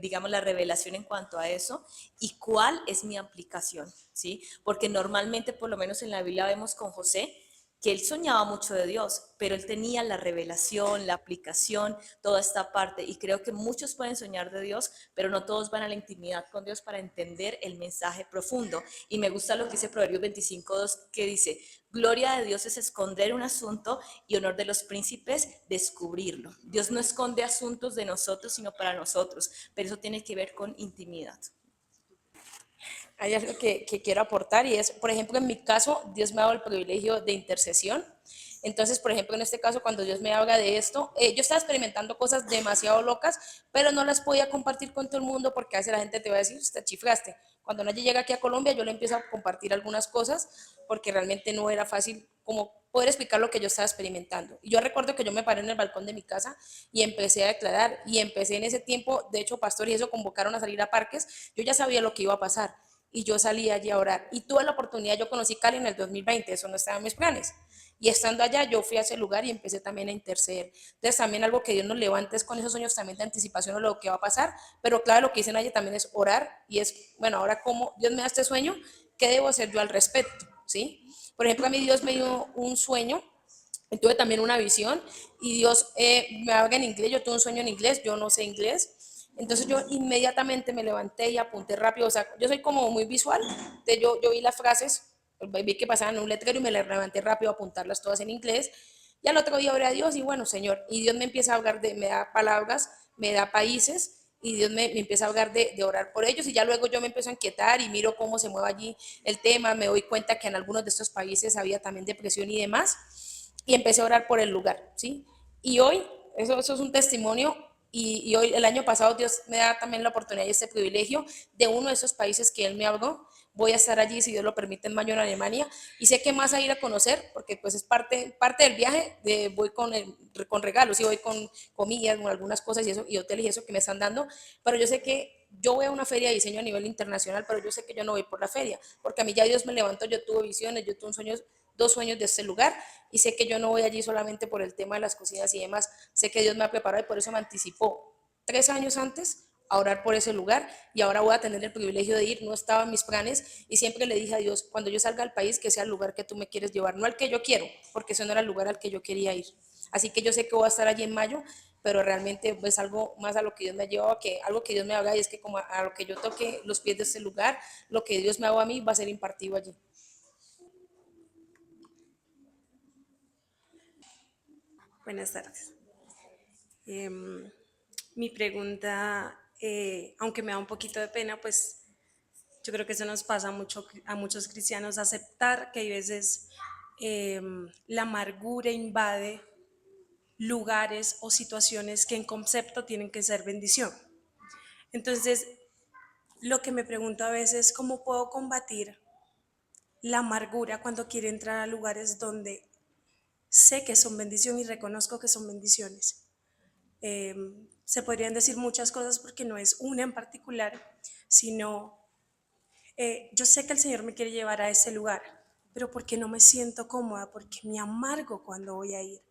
digamos, la revelación en cuanto a eso? ¿Y cuál es mi aplicación? ¿Sí? Porque normalmente, por lo menos en la Biblia vemos con José, que él soñaba mucho de Dios, pero él tenía la revelación, la aplicación, toda esta parte. Y creo que muchos pueden soñar de Dios, pero no todos van a la intimidad con Dios para entender el mensaje profundo. Y me gusta lo que dice Proverbios 25:2, que dice, gloria de Dios es esconder un asunto y honor de los príncipes descubrirlo. Dios no esconde asuntos de nosotros, sino para nosotros, pero eso tiene que ver con intimidad. Hay algo que quiero aportar y es, por ejemplo, en mi caso, Dios me ha dado el privilegio de intercesión. Entonces, por ejemplo, en este caso, cuando Dios me habla de esto, yo estaba experimentando cosas demasiado locas, pero no las podía compartir con todo el mundo porque a veces la gente te va a decir, te chiflaste. Cuando nadie llega aquí a Colombia, yo le empiezo a compartir algunas cosas porque realmente no era fácil como poder explicar lo que yo estaba experimentando. Y yo recuerdo que yo me paré en el balcón de mi casa y empecé a declarar y empecé en ese tiempo, de hecho, pastor y eso convocaron a salir a parques, yo ya sabía lo que iba a pasar y yo salí allí a orar. Y tuve la oportunidad, yo conocí Cali en el 2020, eso no estaba en mis planes. Y estando allá, yo fui a ese lugar y empecé también a interceder. Entonces, también algo que Dios nos levanta es con esos sueños también de anticipación de lo que va a pasar. Pero claro, lo que dicen allí también es orar. Y es, bueno, ahora como Dios me da este sueño, ¿qué debo hacer yo al respecto? ¿Sí? Por ejemplo, a mí Dios me dio un sueño, tuve también una visión y Dios me habla en inglés, yo tuve un sueño en inglés, yo no sé inglés, entonces yo inmediatamente me levanté y apunté rápido, o sea, yo soy como muy visual, entonces yo vi las frases, vi que pasaban en un letrero y me las levanté rápido a apuntarlas todas en inglés y al otro día oré a Dios y bueno, Señor, y Dios me empieza a hablar me da palabras, me da países y Dios me empieza a hablar de orar por ellos y ya luego yo me empiezo a inquietar y miro cómo se mueve allí el tema, me doy cuenta que en algunos de estos países había también depresión y demás y empecé a orar por el lugar, ¿sí? Y hoy, eso es un testimonio, y hoy, el año pasado, Dios me da también la oportunidad y este privilegio de uno de esos países que Él me habló. Voy a estar allí, si Dios lo permite, en mayo en Alemania, y sé que más a ir a conocer, porque pues es parte del viaje, voy con regalos, y voy con comillas, con algunas cosas y eso, y hoteles y eso que me están dando, pero yo sé que yo voy a una feria de diseño a nivel internacional, pero yo sé que yo no voy por la feria, porque a mí ya Dios me levantó, yo tuve visiones, yo tuve sueños, 2 sueños de este lugar y sé que yo no voy allí solamente por el tema de las cocinas y demás, sé que Dios me ha preparado y por eso me anticipó 3 años antes a orar por ese lugar y ahora voy a tener el privilegio de ir, no estaba en mis planes y siempre le dije a Dios, cuando yo salga al país que sea el lugar que tú me quieres llevar, no al que yo quiero, porque ese no era el lugar al que yo quería ir. Así que yo sé que voy a estar allí en mayo, pero realmente es algo más a lo que Dios me ha llevado, que algo que Dios me haga y es que como a lo que yo toque los pies de este lugar, lo que Dios me haga a mí va a ser impartido allí. Buenas tardes. Mi pregunta, aunque me da un poquito de pena, pues yo creo que eso nos pasa mucho a muchos cristianos, aceptar que hay veces la amargura invade lugares o situaciones que en concepto tienen que ser bendición. Entonces, lo que me pregunto a veces es cómo puedo combatir la amargura cuando quiero entrar a lugares donde sé que son bendición y reconozco que son bendiciones. Se podrían decir muchas cosas porque no es una en particular, sino yo sé que el Señor me quiere llevar a ese lugar, pero porque no me siento cómoda, porque me amargo cuando voy a ir.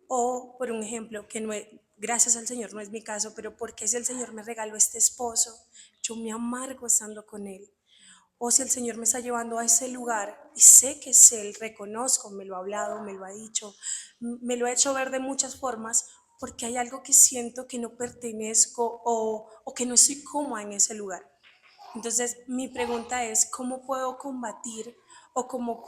O, por un ejemplo, que no es, gracias al Señor no es mi caso, pero porque si el Señor me regaló este esposo, yo me amargo estando con él. O si el Señor me está llevando a ese lugar y sé que es Él, reconozco, me lo ha hablado, me lo ha dicho, me lo ha hecho ver de muchas formas, porque hay algo que siento que no pertenezco o que no estoy cómoda en ese lugar. Entonces, mi pregunta es, ¿cómo puedo combatir o cómo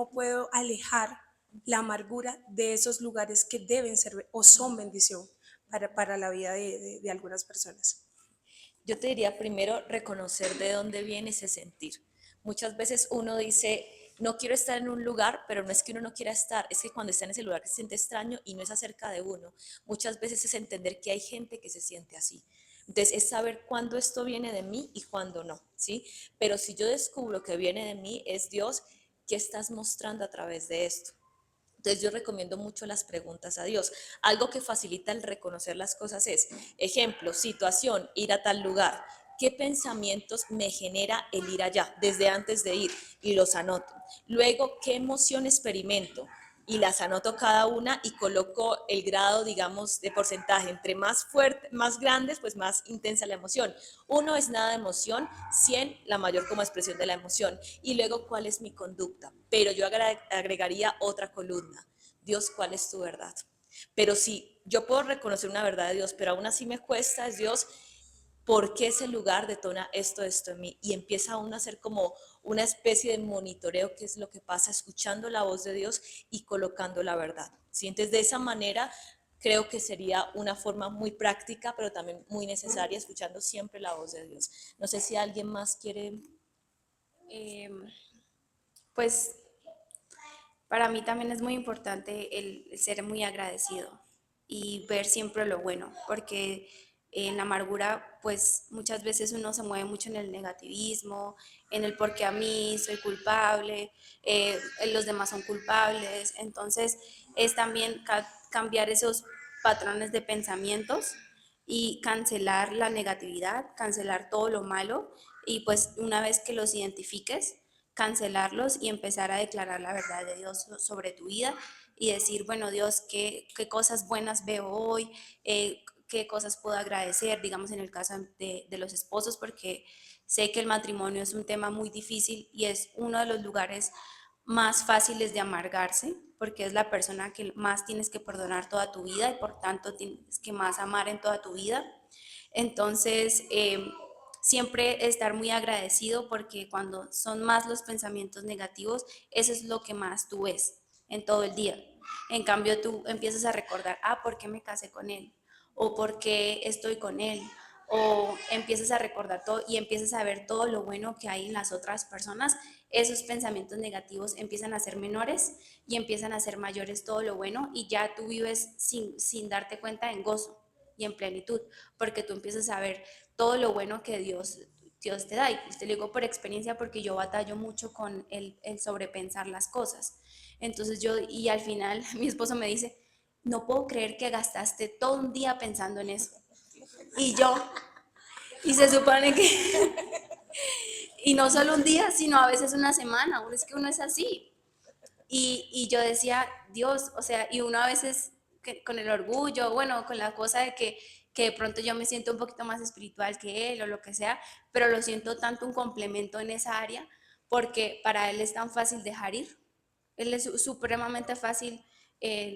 puedo alejar la amargura de esos lugares que deben ser o son bendición para la vida de algunas personas? Yo te diría primero reconocer de dónde viene ese sentir. Muchas veces uno dice, no quiero estar en un lugar, pero no es que uno no quiera estar, es que cuando está en ese lugar se siente extraño y no es acerca de uno. Muchas veces es entender que hay gente que se siente así. Entonces es saber cuándo esto viene de mí y cuándo no, ¿sí? Pero si yo descubro que viene de mí, es Dios, ¿qué estás mostrando a través de esto? Entonces yo recomiendo mucho las preguntas a Dios. Algo que facilita el reconocer las cosas es, ejemplo, situación, ir a tal lugar. ¿Qué pensamientos me genera el ir allá desde antes de ir? Y los anoto. Luego, ¿qué emoción experimento? Y las anoto cada una y coloco el grado, digamos, de porcentaje. Entre más fuerte, más grandes, pues más intensa la emoción. 1 es nada de emoción, 100 la mayor como expresión de la emoción. Y luego, ¿cuál es mi conducta? Pero yo agregaría otra columna. Dios, ¿cuál es tu verdad? Pero si yo puedo reconocer una verdad de Dios, pero aún así me cuesta, es Dios, ¿por qué ese lugar detona esto en mí? Y empieza uno a hacer como una especie de monitoreo, qué es lo que pasa, escuchando la voz de Dios y colocando la verdad. ¿Sí? Entonces, de esa manera, creo que sería una forma muy práctica, pero también muy necesaria, escuchando siempre la voz de Dios. No sé si alguien más quiere... Pues para mí también es muy importante el ser muy agradecido y ver siempre lo bueno, porque en la amargura, pues muchas veces uno se mueve mucho en el negativismo, en el porque a mí soy culpable, los demás son culpables. Entonces es también cambiar esos patrones de pensamientos y cancelar la negatividad, cancelar todo lo malo y pues una vez que los identifiques, cancelarlos y empezar a declarar la verdad de Dios sobre tu vida y decir, bueno, Dios, qué cosas buenas veo hoy, qué cosas puedo agradecer, digamos en el caso de los esposos, porque sé que el matrimonio es un tema muy difícil y es uno de los lugares más fáciles de amargarse, porque es la persona que más tienes que perdonar toda tu vida y por tanto tienes que más amar en toda tu vida. Entonces, siempre estar muy agradecido porque cuando son más los pensamientos negativos, eso es lo que más tú ves en todo el día. En cambio, tú empiezas a recordar, ¿por qué me casé con él? ¿O por qué estoy con él? O empiezas a recordar todo y empiezas a ver todo lo bueno que hay en las otras personas, esos pensamientos negativos empiezan a ser menores y empiezan a ser mayores todo lo bueno y ya tú vives sin darte cuenta en gozo y en plenitud, porque tú empiezas a ver todo lo bueno que Dios te da. Y te lo digo por experiencia porque yo batallo mucho con el sobrepensar las cosas. Entonces y al final mi esposo me dice, no puedo creer que gastaste todo un día pensando en eso. Y yo, y se supone que, y no solo un día, sino a veces una semana, es que uno es así. Y yo decía, Dios, o sea, y uno a veces con el orgullo, bueno, con la cosa de que de pronto yo me siento un poquito más espiritual que él o lo que sea, pero lo siento tanto un complemento en esa área porque para él es tan fácil dejar ir. Él es supremamente fácil.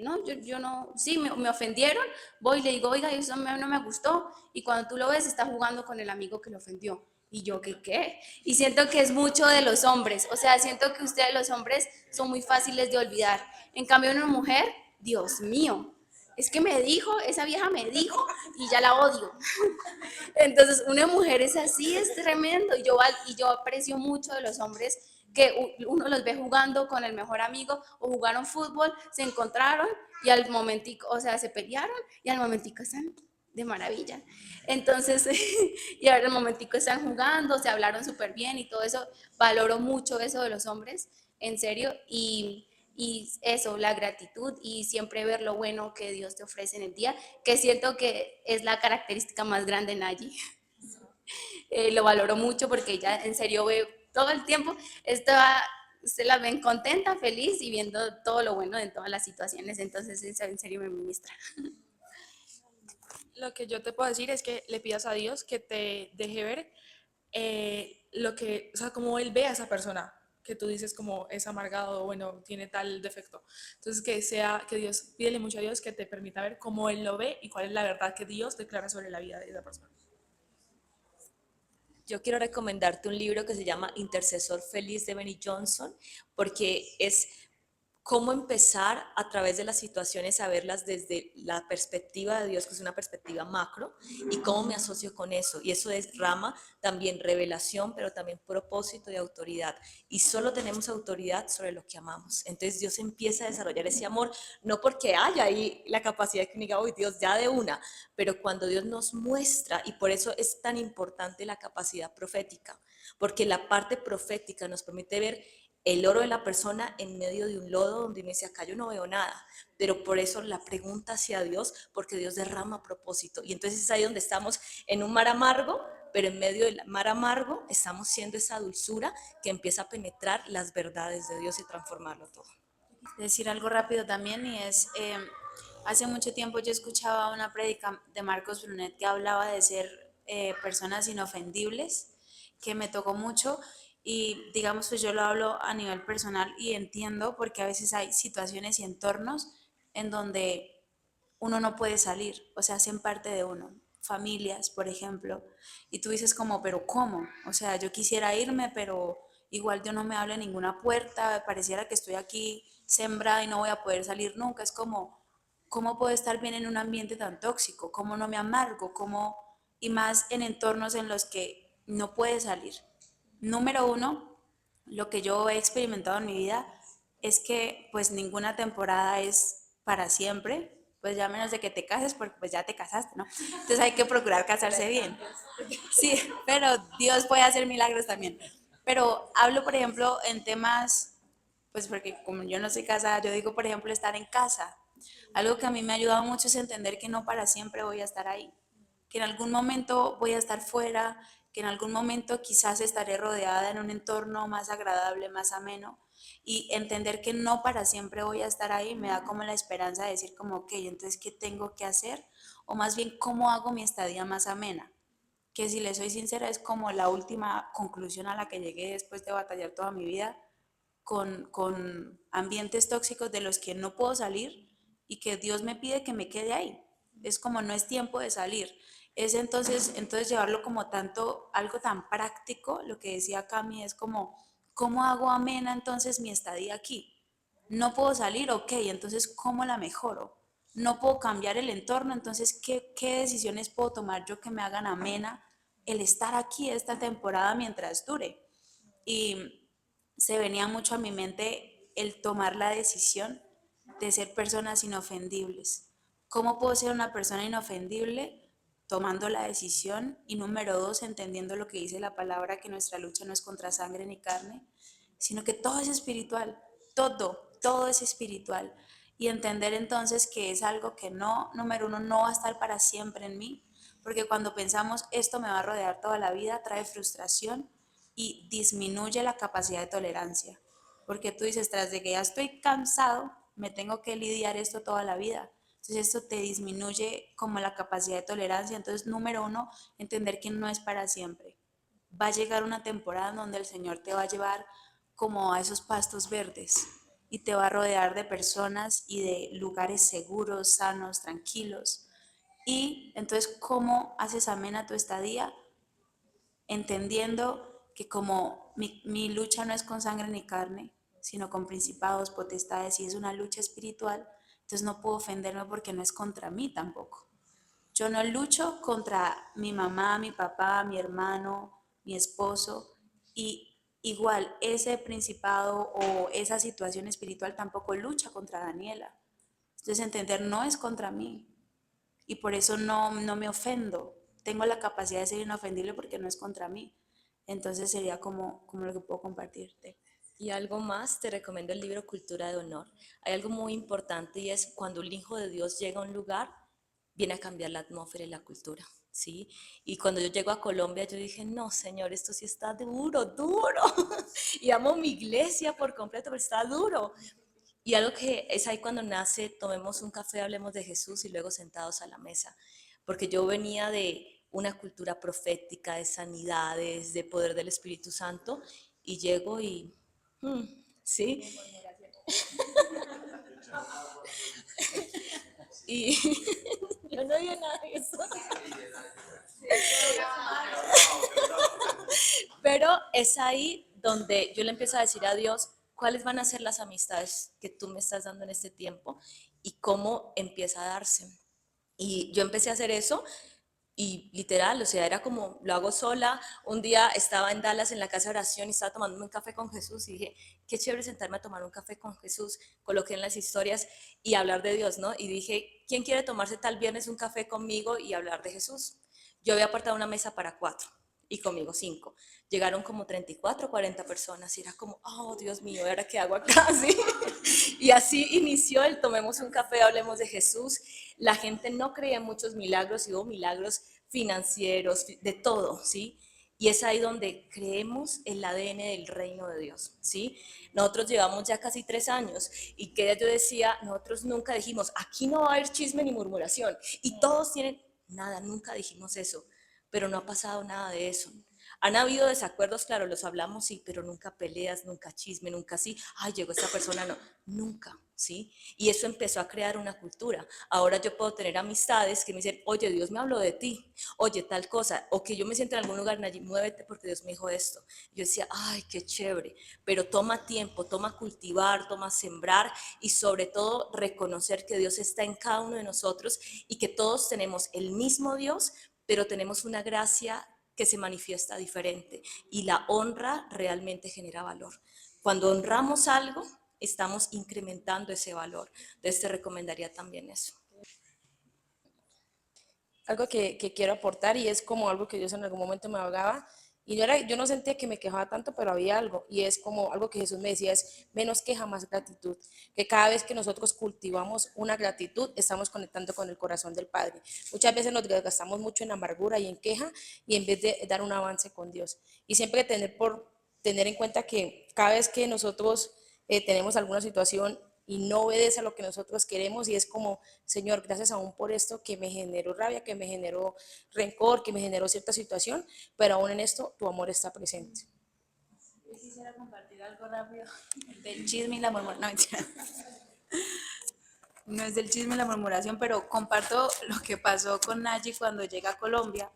No, yo no, sí, me ofendieron, voy y le digo, oiga, eso no me gustó. Y cuando tú lo ves, está jugando con el amigo que lo ofendió. Y yo, ¿qué? Y siento que es mucho de los hombres, o sea, siento que ustedes los hombres son muy fáciles de olvidar. En cambio, una mujer, Dios mío, es que me dijo, esa vieja me dijo y ya la odio. Entonces, una mujer es así, es tremendo. Y yo aprecio mucho de los hombres que uno los ve jugando con el mejor amigo o jugaron fútbol, se encontraron y al momentico, o sea, se pelearon y al momentico están de maravilla. Entonces, y ahora al momentico están jugando, se hablaron súper bien y todo eso. Valoro mucho eso de los hombres, en serio. Y eso, la gratitud y siempre ver lo bueno que Dios te ofrece en el día, que siento que es la característica más grande en Angie. Lo valoro mucho porque ella en serio ve todo el tiempo, se la ven contenta, feliz y viendo todo lo bueno en todas las situaciones, entonces eso en serio me ministra. Lo que yo te puedo decir es que le pidas a Dios que te deje ver lo que, o sea, como Él ve a esa persona que tú dices como es amargado o bueno, tiene tal defecto. Entonces que Dios, pídele mucho a Dios que te permita ver cómo Él lo ve y cuál es la verdad que Dios declara sobre la vida de esa persona. Yo quiero recomendarte un libro que se llama Intercesor Feliz de Benny Johnson, porque es cómo empezar a través de las situaciones a verlas desde la perspectiva de Dios, que es una perspectiva macro, y cómo me asocio con eso. Y eso es rama también revelación, pero también propósito y autoridad. Y solo tenemos autoridad sobre lo que amamos. Entonces Dios empieza a desarrollar ese amor, no porque haya ahí la capacidad que diga, uy, Dios, ya de una, pero cuando Dios nos muestra, y por eso es tan importante la capacidad profética, porque la parte profética nos permite ver el oro de la persona en medio de un lodo donde uno dice, acá yo no veo nada, pero por eso la pregunta hacia Dios, porque Dios derrama propósito, y entonces es ahí donde estamos en un mar amargo, pero en medio del mar amargo estamos siendo esa dulzura que empieza a penetrar las verdades de Dios y transformarlo todo. Decir algo rápido también y es, hace mucho tiempo yo escuchaba una prédica de Marcos Brunet que hablaba de ser personas inofendibles, que me tocó mucho y digamos pues yo lo hablo a nivel personal y entiendo porque a veces hay situaciones y entornos en donde uno no puede salir, o sea, hacen parte de uno, familias, por ejemplo, y tú dices como, pero ¿cómo? O sea, yo quisiera irme, pero igual Dios no me abre ninguna puerta, pareciera que estoy aquí sembrada y no voy a poder salir nunca, es como, ¿cómo puedo estar bien en un ambiente tan tóxico? ¿Cómo no me amargo? ¿Cómo? Y más en entornos en los que no puedes salir. Número uno, lo que yo he experimentado en mi vida es que pues ninguna temporada es para siempre, pues ya menos de que te cases, porque pues ya te casaste, ¿no? Entonces hay que procurar casarse bien. Sí, pero Dios puede hacer milagros también. Pero hablo, por ejemplo, en temas, pues porque como yo no soy casada, yo digo, por ejemplo, estar en casa. Algo que a mí me ha ayudado mucho es entender que no para siempre voy a estar ahí, que en algún momento voy a estar fuera, que en algún momento quizás estaré rodeada en un entorno más agradable, más ameno, y entender que no para siempre voy a estar ahí me da como la esperanza de decir como, ok, entonces, ¿qué tengo que hacer? O más bien, ¿cómo hago mi estadía más amena? Que si le soy sincera es como la última conclusión a la que llegué después de batallar toda mi vida con ambientes tóxicos de los que no puedo salir y que Dios me pide que me quede ahí. Es como no es tiempo de salir. Es entonces llevarlo como tanto, algo tan práctico, lo que decía Cami, es como, ¿cómo hago amena entonces mi estadía aquí? No puedo salir, ok, entonces ¿cómo la mejoro? No puedo cambiar el entorno, entonces ¿qué decisiones puedo tomar yo que me hagan amena el estar aquí esta temporada mientras dure? Y se venía mucho a mi mente el tomar la decisión de ser personas inofendibles. ¿Cómo puedo ser una persona inofendible? Tomando la decisión y número dos, entendiendo lo que dice la palabra, que nuestra lucha no es contra sangre ni carne, sino que todo es espiritual, todo es espiritual. Y entender entonces que es algo que no, número uno, no va a estar para siempre en mí, porque cuando pensamos esto me va a rodear toda la vida, trae frustración y disminuye la capacidad de tolerancia, porque tú dices, tras de que ya estoy cansado, me tengo que lidiar esto toda la vida. Entonces esto te disminuye como la capacidad de tolerancia. Entonces, número uno, entender que no es para siempre. Va a llegar una temporada en donde el Señor te va a llevar como a esos pastos verdes y te va a rodear de personas y de lugares seguros, sanos, tranquilos. Y entonces, ¿cómo haces amena tu estadía? Entendiendo que como mi lucha no es con sangre ni carne, sino con principados, potestades, y es una lucha espiritual, entonces no puedo ofenderme porque no es contra mí tampoco. Yo no lucho contra mi mamá, mi papá, mi hermano, mi esposo, y igual ese principado o esa situación espiritual tampoco lucha contra Daniela. Entonces entender no es contra mí y por eso no me ofendo. Tengo la capacidad de ser inofendible porque no es contra mí. Entonces sería como lo que puedo compartirte. Y algo más, te recomiendo el libro Cultura de Honor. Hay algo muy importante y es cuando el Hijo de Dios llega a un lugar, viene a cambiar la atmósfera y la cultura, ¿sí? Y cuando yo llego a Colombia, yo dije, no, Señor, esto sí está duro, duro. Y amo mi iglesia por completo, pero está duro. Y algo que es ahí cuando nace, tomemos un café, hablemos de Jesús y luego sentados a la mesa. Porque yo venía de una cultura profética, de sanidades, de poder del Espíritu Santo, y llego y, ¿sí? Y yo no digo nada de eso. Pero es ahí donde yo le empiezo a decir a Dios, cuáles van a ser las amistades que tú me estás dando en este tiempo y cómo empieza a darse. Y yo empecé a hacer eso y literal, o sea, era como, lo hago sola. Un día estaba en Dallas en la casa de oración y estaba tomándome un café con Jesús y dije, qué chévere sentarme a tomar un café con Jesús. Coloqué en las historias y hablar de Dios, ¿no? Y dije, ¿quién quiere tomarse tal viernes un café conmigo y hablar de Jesús? Yo había apartado una mesa para 4 y conmigo 5. Llegaron como 34, 40 personas y era como, oh, Dios mío, ¿y ahora qué hago acá? ¿Sí? Y así inició el tomemos un café, hablemos de Jesús. La gente no creía en muchos milagros y hubo milagros financieros, de todo, ¿sí? Y es ahí donde creemos el ADN del reino de Dios, ¿sí? Nosotros llevamos ya casi 3 años y que yo decía, nosotros nunca dijimos, aquí no va a haber chisme ni murmuración y todos tienen, nada, nunca dijimos eso, pero no ha pasado nada de eso. Han habido desacuerdos, claro, los hablamos, sí, pero nunca peleas, nunca chisme, nunca así, ay, llegó esta persona, no, nunca, ¿sí? Y eso empezó a crear una cultura. Ahora yo puedo tener amistades que me dicen, oye, Dios me habló de ti, oye, tal cosa, o que yo me siento en algún lugar, Nayi, muévete porque Dios me dijo esto. Yo decía, ay, qué chévere, pero toma tiempo, toma cultivar, toma sembrar y sobre todo reconocer que Dios está en cada uno de nosotros y que todos tenemos el mismo Dios, pero tenemos una gracia que se manifiesta diferente y la honra realmente genera valor. Cuando honramos algo, estamos incrementando ese valor. Entonces te recomendaría también eso. Algo que quiero aportar y es como algo que Dios en algún momento me ahogaba y yo no sentía que me quejaba tanto, pero había algo y es como algo que Jesús me decía es menos queja, más gratitud, que cada vez que nosotros cultivamos una gratitud estamos conectando con el corazón del Padre. Muchas veces nos gastamos mucho en amargura y en queja y en vez de dar un avance con Dios y siempre tener en cuenta que cada vez que nosotros tenemos alguna situación y no obedece a lo que nosotros queremos y es como, Señor, gracias aún por esto que me generó rabia, que me generó rencor, que me generó cierta situación, pero aún en esto tu amor está presente. Yo quisiera compartir algo rápido del chisme y la murmuración. No, mentira. No es del chisme y la murmuración, pero comparto lo que pasó con Nayi cuando llega a Colombia.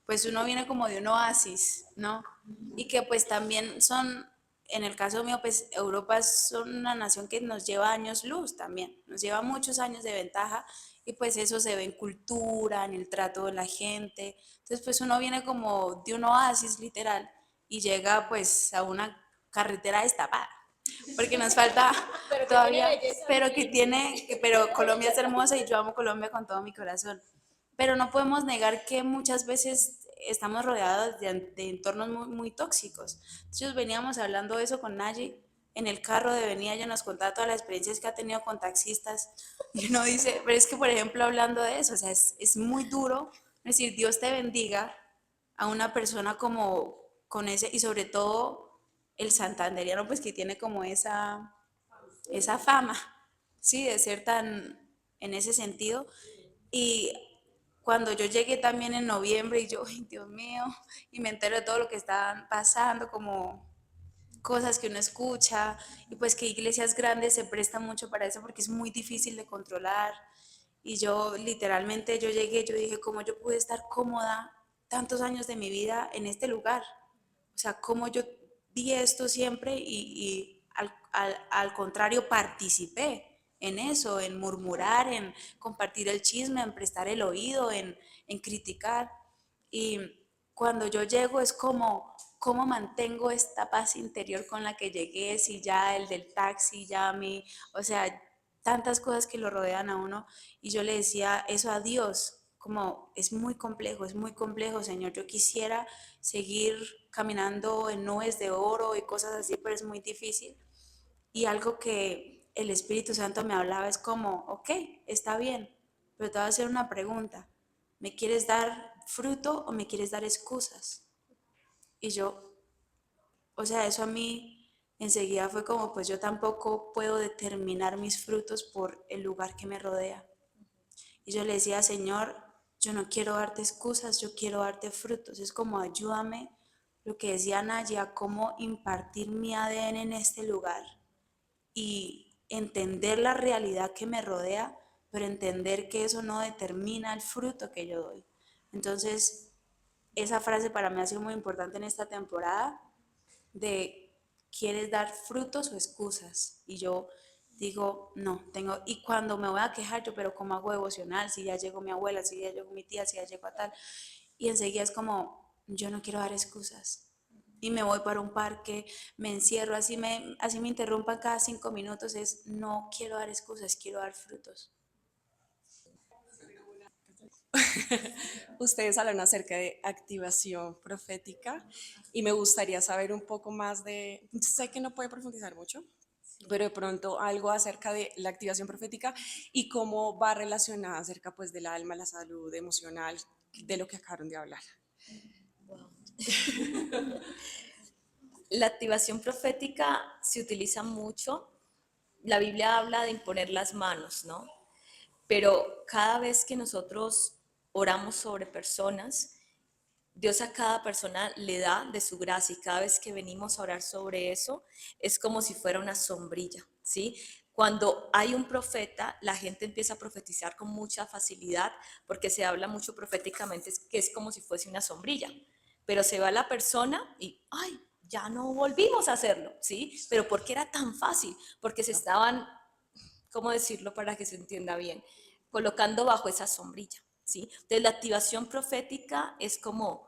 Pues uno viene como de un oasis, ¿no? Y que pues también son, en el caso mío, pues Europa son una nación que nos lleva años luz también, nos lleva muchos años de ventaja y pues eso se ve en cultura, en el trato de la gente. Entonces pues uno viene como de un oasis literal y llega pues a una carretera destapada. Porque nos falta todavía, pero Colombia es hermosa y yo amo Colombia con todo mi corazón. Pero no podemos negar que muchas veces estamos rodeados de entornos muy, muy tóxicos. Entonces veníamos hablando de eso con Nayi en el carro de venida, ella nos contaba todas las experiencias que ha tenido con taxistas y uno dice, pero es que por ejemplo hablando de eso, o sea, es muy duro decir Dios te bendiga a una persona como con ese, y sobre todo el santanderiano pues que tiene como esa fama, sí, de ser tan en ese sentido. Y cuando yo llegué también en noviembre y yo, ay, Dios mío, y me entero de todo lo que estaban pasando, como cosas que uno escucha, y pues que iglesias grandes se prestan mucho para eso porque es muy difícil de controlar. Y yo literalmente, yo llegué, yo dije, ¿cómo yo pude estar cómoda tantos años de mi vida en este lugar? O sea, cómo yo di esto siempre y al contrario participé en eso, en murmurar, en compartir el chisme, en prestar el oído, en criticar. Y cuando yo llego es como, ¿cómo mantengo esta paz interior con la que llegué? Si ya el del taxi, ya a mí, o sea, tantas cosas que lo rodean a uno. Y yo le decía eso a Dios, como es muy complejo, Señor. Yo quisiera seguir caminando en nubes de oro y cosas así, pero es muy difícil. Y algo que el Espíritu Santo me hablaba es como, ok, está bien, pero te voy a hacer una pregunta. ¿Me quieres dar fruto o me quieres dar excusas? Y yo, o sea, eso a mí enseguida fue como, pues yo tampoco puedo determinar mis frutos por el lugar que me rodea. Y yo le decía, Señor, yo no quiero darte excusas, yo quiero darte frutos. Es como ayúdame, lo que decía Naya, cómo impartir mi ADN en este lugar y entender la realidad que me rodea, pero entender que eso no determina el fruto que yo doy. Entonces, esa frase para mí ha sido muy importante en esta temporada, de ¿quieres dar frutos o excusas? Y yo digo, no, tengo, y cuando me voy a quejar, yo, pero ¿cómo hago devocional? Si ya llegó mi abuela, si ya llegó mi tía, si ya llegó a tal. Y enseguida es como, yo no quiero dar excusas. Y me voy para un parque, me encierro, así me interrumpan cada 5 minutos, es, no quiero dar excusas, quiero dar frutos. Ustedes hablan acerca de activación profética y me gustaría saber un poco más de, sé que no puede profundizar mucho, pero de pronto algo acerca de la activación profética y cómo va relacionada acerca pues del alma, la salud emocional, de lo que acabaron de hablar. La activación profética se utiliza mucho. La Biblia habla de imponer las manos, ¿no? Pero cada vez que nosotros oramos sobre personas, Dios a cada persona le da de su gracia y cada vez que venimos a orar sobre eso es como si fuera una sombrilla, ¿sí? Cuando hay un profeta, la gente empieza a profetizar con mucha facilidad porque se habla mucho proféticamente, que es como si fuese una sombrilla, pero se va la persona y, ay, ya no volvimos a hacerlo, ¿sí? Pero ¿por qué era tan fácil? Porque se estaban, ¿cómo decirlo para que se entienda bien? Colocando bajo esa sombrilla, ¿sí? Entonces la activación profética es como,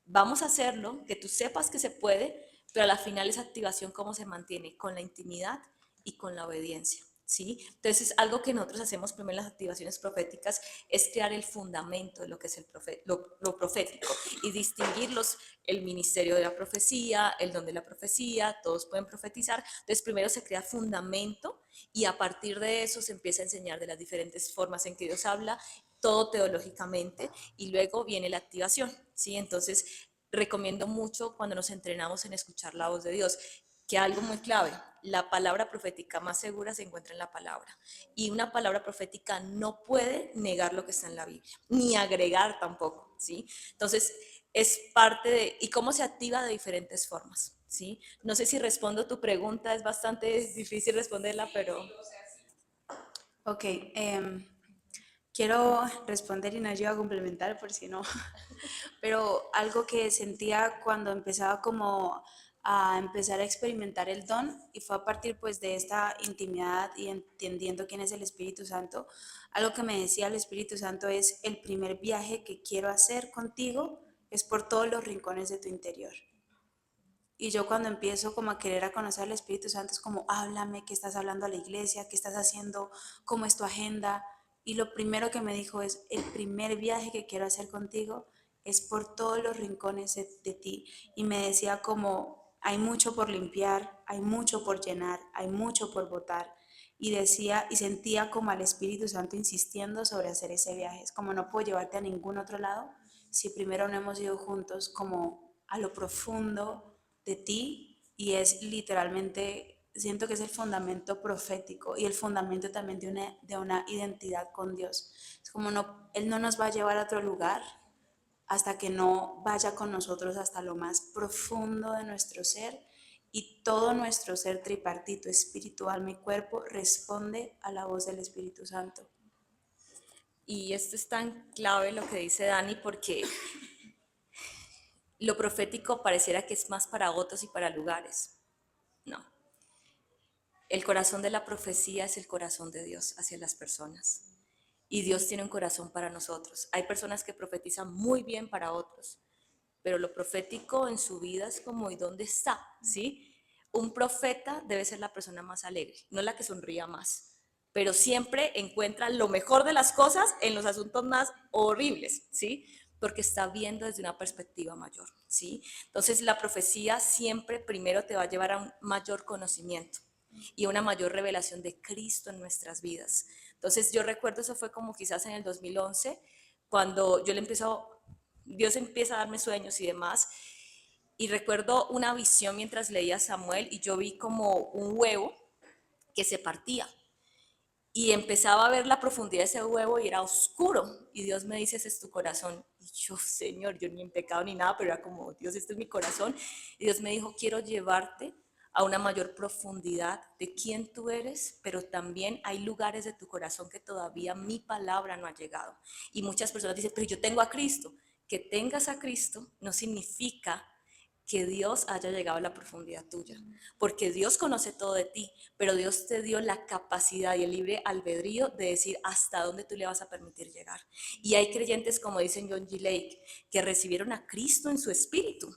vamos a hacerlo, que tú sepas que se puede, pero a la final esa activación cómo se mantiene, con la intimidad y con la obediencia, ¿sí? Entonces algo que nosotros hacemos primero en las activaciones proféticas es crear el fundamento de lo que es lo profético y distinguirlos, el ministerio de la profecía, el don de la profecía, todos pueden profetizar. Entonces primero se crea fundamento y a partir de eso se empieza a enseñar de las diferentes formas en que Dios habla, todo teológicamente, y luego viene la activación, ¿sí? Entonces recomiendo mucho cuando nos entrenamos en escuchar la voz de Dios, que algo muy clave, la palabra profética más segura se encuentra en la palabra, y una palabra profética no puede negar lo que está en la Biblia, ni agregar tampoco, ¿sí? Entonces es parte de, y cómo se activa de diferentes formas, ¿sí? No sé si respondo tu pregunta, es bastante difícil responderla, pero... Ok, quiero responder y no llego a complementar por si no, pero algo que sentía cuando empezaba como a empezar a experimentar el don y fue a partir pues de esta intimidad y entendiendo quién es el Espíritu Santo, algo que me decía el Espíritu Santo es el primer viaje que quiero hacer contigo es por todos los rincones de tu interior. Y yo cuando empiezo como a querer a conocer al Espíritu Santo es como, háblame, ¿qué estás hablando a la iglesia? ¿Qué estás haciendo? ¿Cómo es tu agenda? Y lo primero que me dijo es, el primer viaje que quiero hacer contigo es por todos los rincones de ti. Y me decía como, hay mucho por limpiar, hay mucho por llenar, hay mucho por botar. Y decía, y sentía como al Espíritu Santo insistiendo sobre hacer ese viaje. Es como no puedo llevarte a ningún otro lado si primero no hemos ido juntos como a lo profundo de ti y es literalmente, siento que es el fundamento profético y el fundamento también de una identidad con Dios. Es como no, Él no nos va a llevar a otro lugar hasta que no vaya con nosotros hasta lo más profundo de nuestro ser y todo nuestro ser tripartito, espíritu, alma y cuerpo, responde a la voz del Espíritu Santo. Y esto es tan clave lo que dice Dani porque lo profético pareciera que es más para otros y para lugares. No. El corazón de la profecía es el corazón de Dios hacia las personas. Y Dios tiene un corazón para nosotros. Hay personas que profetizan muy bien para otros, pero lo profético en su vida es como, ¿y dónde está? ¿Sí? Un profeta debe ser la persona más alegre, no la que sonría más, pero siempre encuentra lo mejor de las cosas en los asuntos más horribles, ¿sí? Porque está viendo desde una perspectiva mayor, ¿sí? Entonces la profecía siempre primero te va a llevar a un mayor conocimiento y a una mayor revelación de Cristo en nuestras vidas. Entonces yo recuerdo, eso fue como quizás en el 2011, cuando yo le empiezo, Dios empieza a darme sueños y demás, y recuerdo una visión mientras leía Samuel y yo vi como un huevo que se partía y empezaba a ver la profundidad de ese huevo y era oscuro. Y Dios me dice, ese es tu corazón. Y yo, Señor, yo ni en pecado ni nada, pero era como, Dios, este es mi corazón. Y Dios me dijo, quiero llevarte a una mayor profundidad de quién tú eres, pero también hay lugares de tu corazón que todavía mi palabra no ha llegado. Y muchas personas dicen, pero yo tengo a Cristo. Que tengas a Cristo no significa que Dios haya llegado a la profundidad tuya, porque Dios conoce todo de ti, pero Dios te dio la capacidad y el libre albedrío de decir hasta dónde tú le vas a permitir llegar. Y hay creyentes, como dicen John G. Lake, que recibieron a Cristo en su espíritu,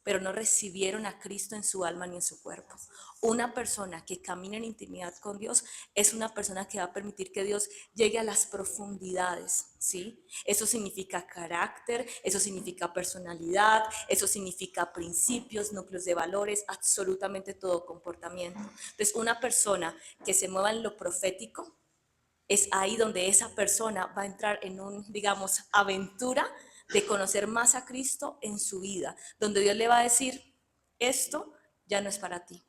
pero no recibieron a Cristo en su alma ni en su cuerpo. Una persona que camina en intimidad con Dios es una persona que va a permitir que Dios llegue a las profundidades, ¿sí? Eso significa carácter, eso significa personalidad, eso significa principios, núcleos de valores, absolutamente todo comportamiento. Entonces, una persona que se mueva en lo profético, es ahí donde esa persona va a entrar en digamos, aventura de conocer más a Cristo en su vida, donde Dios le va a decir, esto ya no es para ti.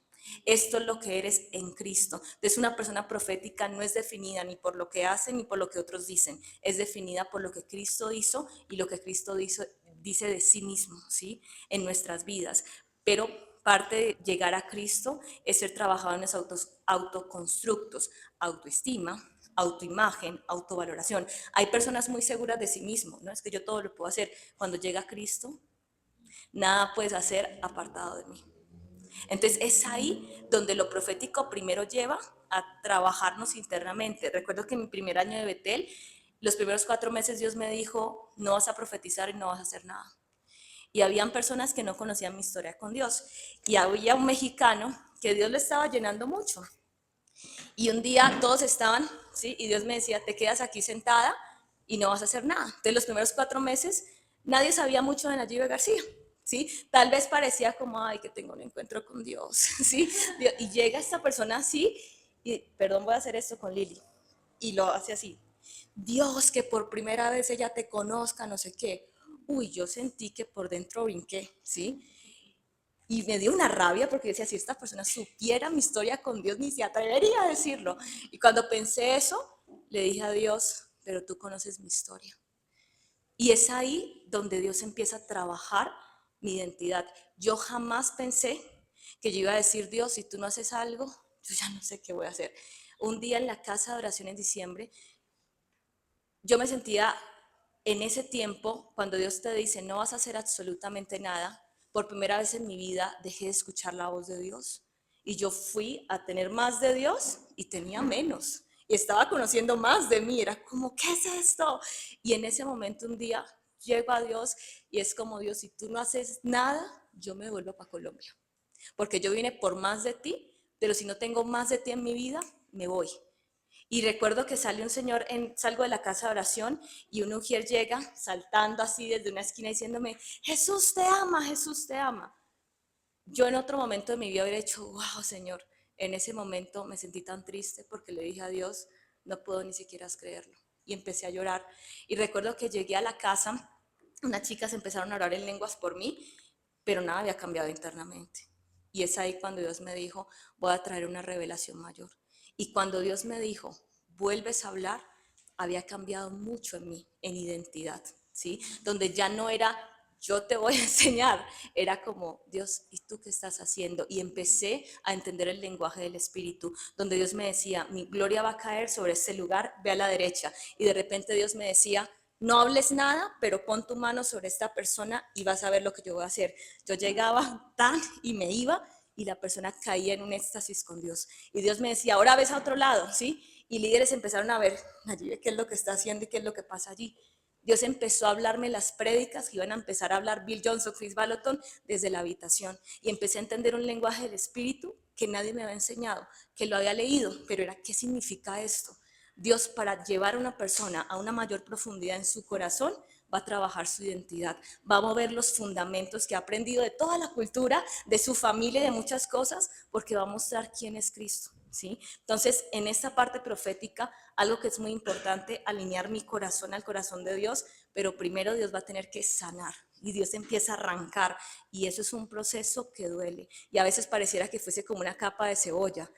Esto es lo que eres en Cristo. Entonces, una persona profética no es definida ni por lo que hace ni por lo que otros dicen. Es definida por lo que Cristo hizo y lo que Cristo dice de sí mismo, ¿sí? En nuestras vidas. Pero parte de llegar a Cristo es ser trabajado en los autoconstructos, autoestima, autoimagen, autovaloración. Hay personas muy seguras de sí mismos, ¿no? Es que yo todo lo puedo hacer. Cuando llega a Cristo, nada puedes hacer apartado de mí. Entonces es ahí donde lo profético primero lleva a trabajarnos internamente. Recuerdo que en mi primer año de Betel, los primeros 4 meses Dios me dijo, no vas a profetizar y no vas a hacer nada. Y habían personas que no conocían mi historia con Dios. Y había un mexicano que Dios le estaba llenando mucho. Y un día todos estaban, ¿sí? Y Dios me decía, te quedas aquí sentada y no vas a hacer nada. Entonces los primeros 4 meses nadie sabía mucho de Nayibe García, ¿sí? Tal vez parecía como, ay, que tengo un encuentro con Dios, ¿sí? Y llega esta persona así, y perdón, voy a hacer esto con Lili, y lo hace así. Dios, que por primera vez ella te conozca, no sé qué. Uy, yo sentí que por dentro brinqué, ¿sí? Y me dio una rabia porque decía, si esta persona supiera mi historia con Dios, ni se atrevería a decirlo. Y cuando pensé eso, le dije a Dios, pero tú conoces mi historia. Y es ahí donde Dios empieza a trabajar mi identidad. Yo jamás pensé que yo iba a decir, Dios, si tú no haces algo, yo ya no sé qué voy a hacer. Un día en la casa de oración en diciembre, yo me sentía en ese tiempo, cuando Dios te dice, no vas a hacer absolutamente nada, por primera vez en mi vida dejé de escuchar la voz de Dios. Y yo fui a tener más de Dios y tenía menos. Y estaba conociendo más de mí. Era como, ¿qué es esto? Y en ese momento un día llego a Dios y es como, Dios, si tú no haces nada, yo me vuelvo para Colombia. Porque yo vine por más de ti, pero si no tengo más de ti en mi vida, me voy. Y recuerdo que sale un señor, salgo de la casa de oración y un ujier llega saltando así desde una esquina diciéndome, Jesús te ama, Jesús te ama. Yo en otro momento de mi vida hubiera dicho, wow, Señor, en ese momento me sentí tan triste porque le dije a Dios, no puedo ni siquiera creerlo. Y empecé a llorar. Y recuerdo que llegué a la casa, unas chicas empezaron a orar en lenguas por mí, pero nada había cambiado internamente. Y es ahí cuando Dios me dijo, voy a traer una revelación mayor. Y cuando Dios me dijo, vuelves a hablar, había cambiado mucho en mí, en identidad, ¿sí? Donde ya no era, yo te voy a enseñar, era como, Dios, ¿y tú qué estás haciendo? Y empecé a entender el lenguaje del Espíritu, donde Dios me decía, mi gloria va a caer sobre ese lugar, ve a la derecha. Y de repente Dios me decía, no hables nada, pero pon tu mano sobre esta persona y vas a ver lo que yo voy a hacer. Yo llegaba tan y me iba y la persona caía en un éxtasis con Dios. Y Dios me decía, ahora ves a otro lado, ¿sí? Y líderes empezaron a ver, allí qué es lo que está haciendo y qué es lo que pasa allí. Dios empezó a hablarme las prédicas que iban a empezar a hablar Bill Johnson, Chris Vallotton desde la habitación. Y empecé a entender un lenguaje del Espíritu que nadie me había enseñado, que lo había leído, pero era, ¿qué significa esto? Dios, para llevar a una persona a una mayor profundidad en su corazón, va a trabajar su identidad, va a mover los fundamentos que ha aprendido de toda la cultura, de su familia y de muchas cosas, porque va a mostrar quién es Cristo, ¿sí? Entonces, en esta parte profética, algo que es muy importante, alinear mi corazón al corazón de Dios, pero primero Dios va a tener que sanar, y Dios empieza a arrancar, y eso es un proceso que duele, y a veces pareciera que fuese como una capa de cebolla.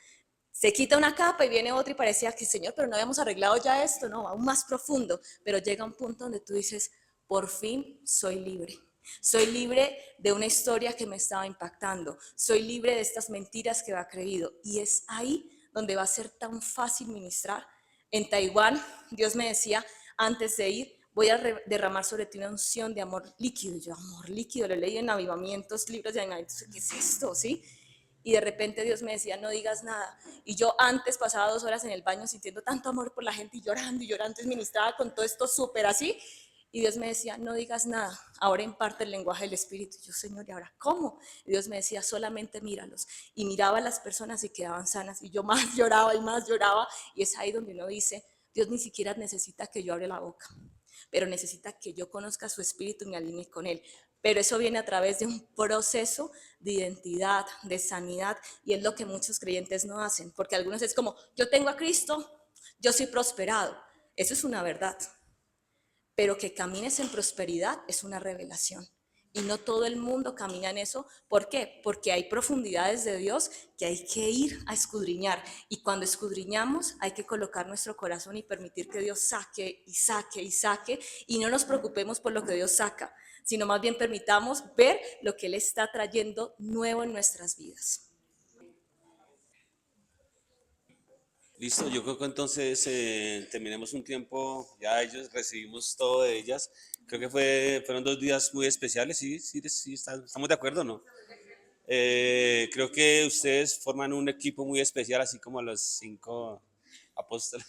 Se quita una capa y viene otra y parecía que, Señor, pero no habíamos arreglado ya esto, no, aún más profundo. Pero llega un punto donde tú dices, por fin soy libre. Soy libre de una historia que me estaba impactando. Soy libre de estas mentiras que había creído. Y es ahí donde va a ser tan fácil ministrar. En Taiwán, Dios me decía, antes de ir, voy a derramar sobre ti una unción de amor líquido. Y yo, amor líquido, lo he leído en avivamientos, libros de avivamientos, ¿qué es esto? ¿Sí? Y de repente Dios me decía, no digas nada. Y yo antes pasaba 2 horas en el baño sintiendo tanto amor por la gente y llorando, entonces ministraba con todo esto súper así. Y Dios me decía, no digas nada, ahora imparte el lenguaje del Espíritu. Y yo, Señor, ¿y ahora cómo? Y Dios me decía, solamente míralos. Y miraba a las personas y quedaban sanas. Y yo más lloraba y más lloraba. Y es ahí donde uno dice, Dios ni siquiera necesita que yo abra la boca, pero necesita que yo conozca su Espíritu y me alinee con Él. Pero eso viene a través de un proceso de identidad, de sanidad, y es lo que muchos creyentes no hacen, porque algunos es como, yo tengo a Cristo, yo soy prosperado. Eso es una verdad, pero que camines en prosperidad es una revelación. Y no todo el mundo camina en eso. ¿Por qué? Porque hay profundidades de Dios que hay que ir a escudriñar. Y cuando escudriñamos hay que colocar nuestro corazón y permitir que Dios saque y saque y saque. Y no nos preocupemos por lo que Dios saca, sino más bien permitamos ver lo que Él está trayendo nuevo en nuestras vidas. Listo, yo creo que entonces terminemos un tiempo, ya ellos recibimos todo de ellas. Creo que fueron 2 días muy especiales, sí, estamos de acuerdo, ¿no? Creo que ustedes forman un equipo muy especial, así como los 5 apóstoles,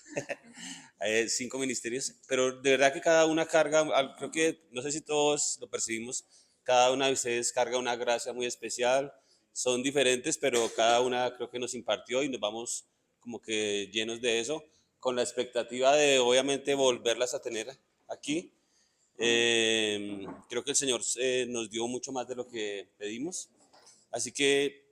5 ministerios, pero de verdad que cada una carga, creo que, no sé si todos lo percibimos, cada una de ustedes carga una gracia muy especial, son diferentes, pero cada una creo que nos impartió y nos vamos como que llenos de eso, con la expectativa de obviamente volverlas a tener aquí. Creo que el Señor nos dio mucho más de lo que pedimos, así que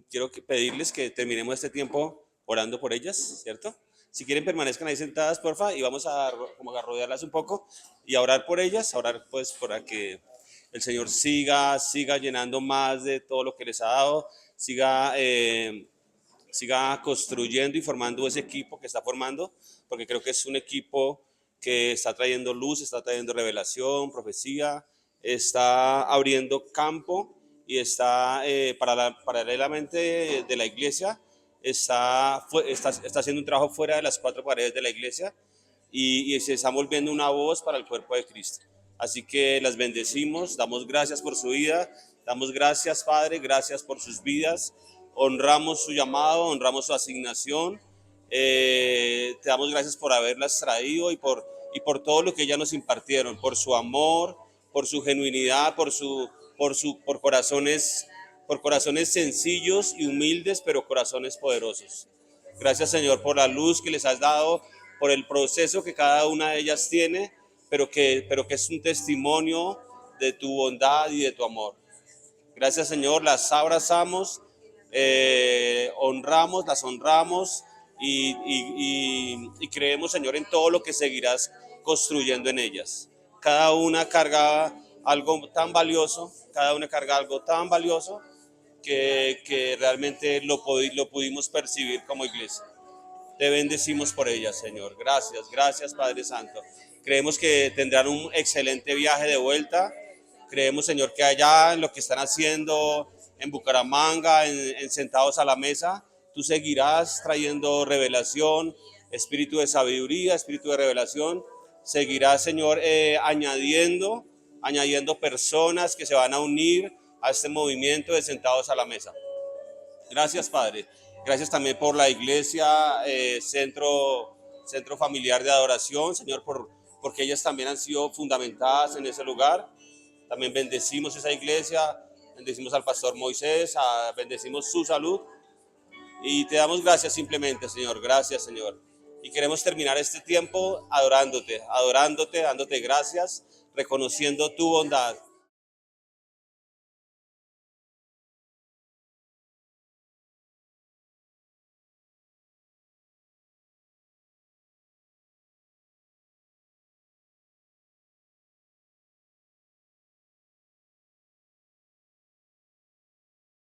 quiero pedirles que terminemos este tiempo orando por ellas, ¿cierto? Si quieren permanezcan ahí sentadas, porfa, y vamos como a rodearlas un poco y a orar por ellas, a orar pues para que el Señor siga llenando más de todo lo que les ha dado, siga construyendo y formando ese equipo que está formando, porque creo que es un equipo que está trayendo luz, está trayendo revelación, profecía, está abriendo campo y está paralelamente de la iglesia, está haciendo un trabajo fuera de las 4 paredes de la iglesia y se está volviendo una voz para el cuerpo de Cristo. Así que las bendecimos, damos gracias por su vida, damos gracias, Padre, gracias por sus vidas. Honramos su llamado, honramos su asignación, te damos gracias por haberlas traído y por todo lo que ellas nos impartieron, por su amor, por su genuinidad, por corazones sencillos y humildes, pero corazones poderosos. Gracias, Señor, por la luz que les has dado, por el proceso que cada una de ellas tiene, pero que es un testimonio de tu bondad y de tu amor. Gracias, Señor, las abrazamos, las honramos y creemos, Señor, en todo lo que seguirás construyendo en ellas. Cada una carga algo tan valioso, que realmente lo pudimos percibir como iglesia. Te bendecimos por ellas, Señor. Gracias, Padre Santo. Creemos que tendrán un excelente viaje de vuelta. Creemos, Señor, que allá en lo que están haciendo en Bucaramanga, en Sentados a la Mesa, tú seguirás trayendo revelación, espíritu de sabiduría, espíritu de revelación. Seguirás, Señor, añadiendo personas que se van a unir a este movimiento de Sentados a la Mesa. Gracias, Padre. Gracias también por la iglesia, centro familiar de adoración, Señor, porque ellas también han sido fundamentadas en ese lugar. También bendecimos esa iglesia, bendecimos al pastor Moisés, bendecimos su salud y te damos gracias simplemente, Señor. Gracias, Señor. Y queremos terminar este tiempo adorándote, dándote gracias, reconociendo tu bondad,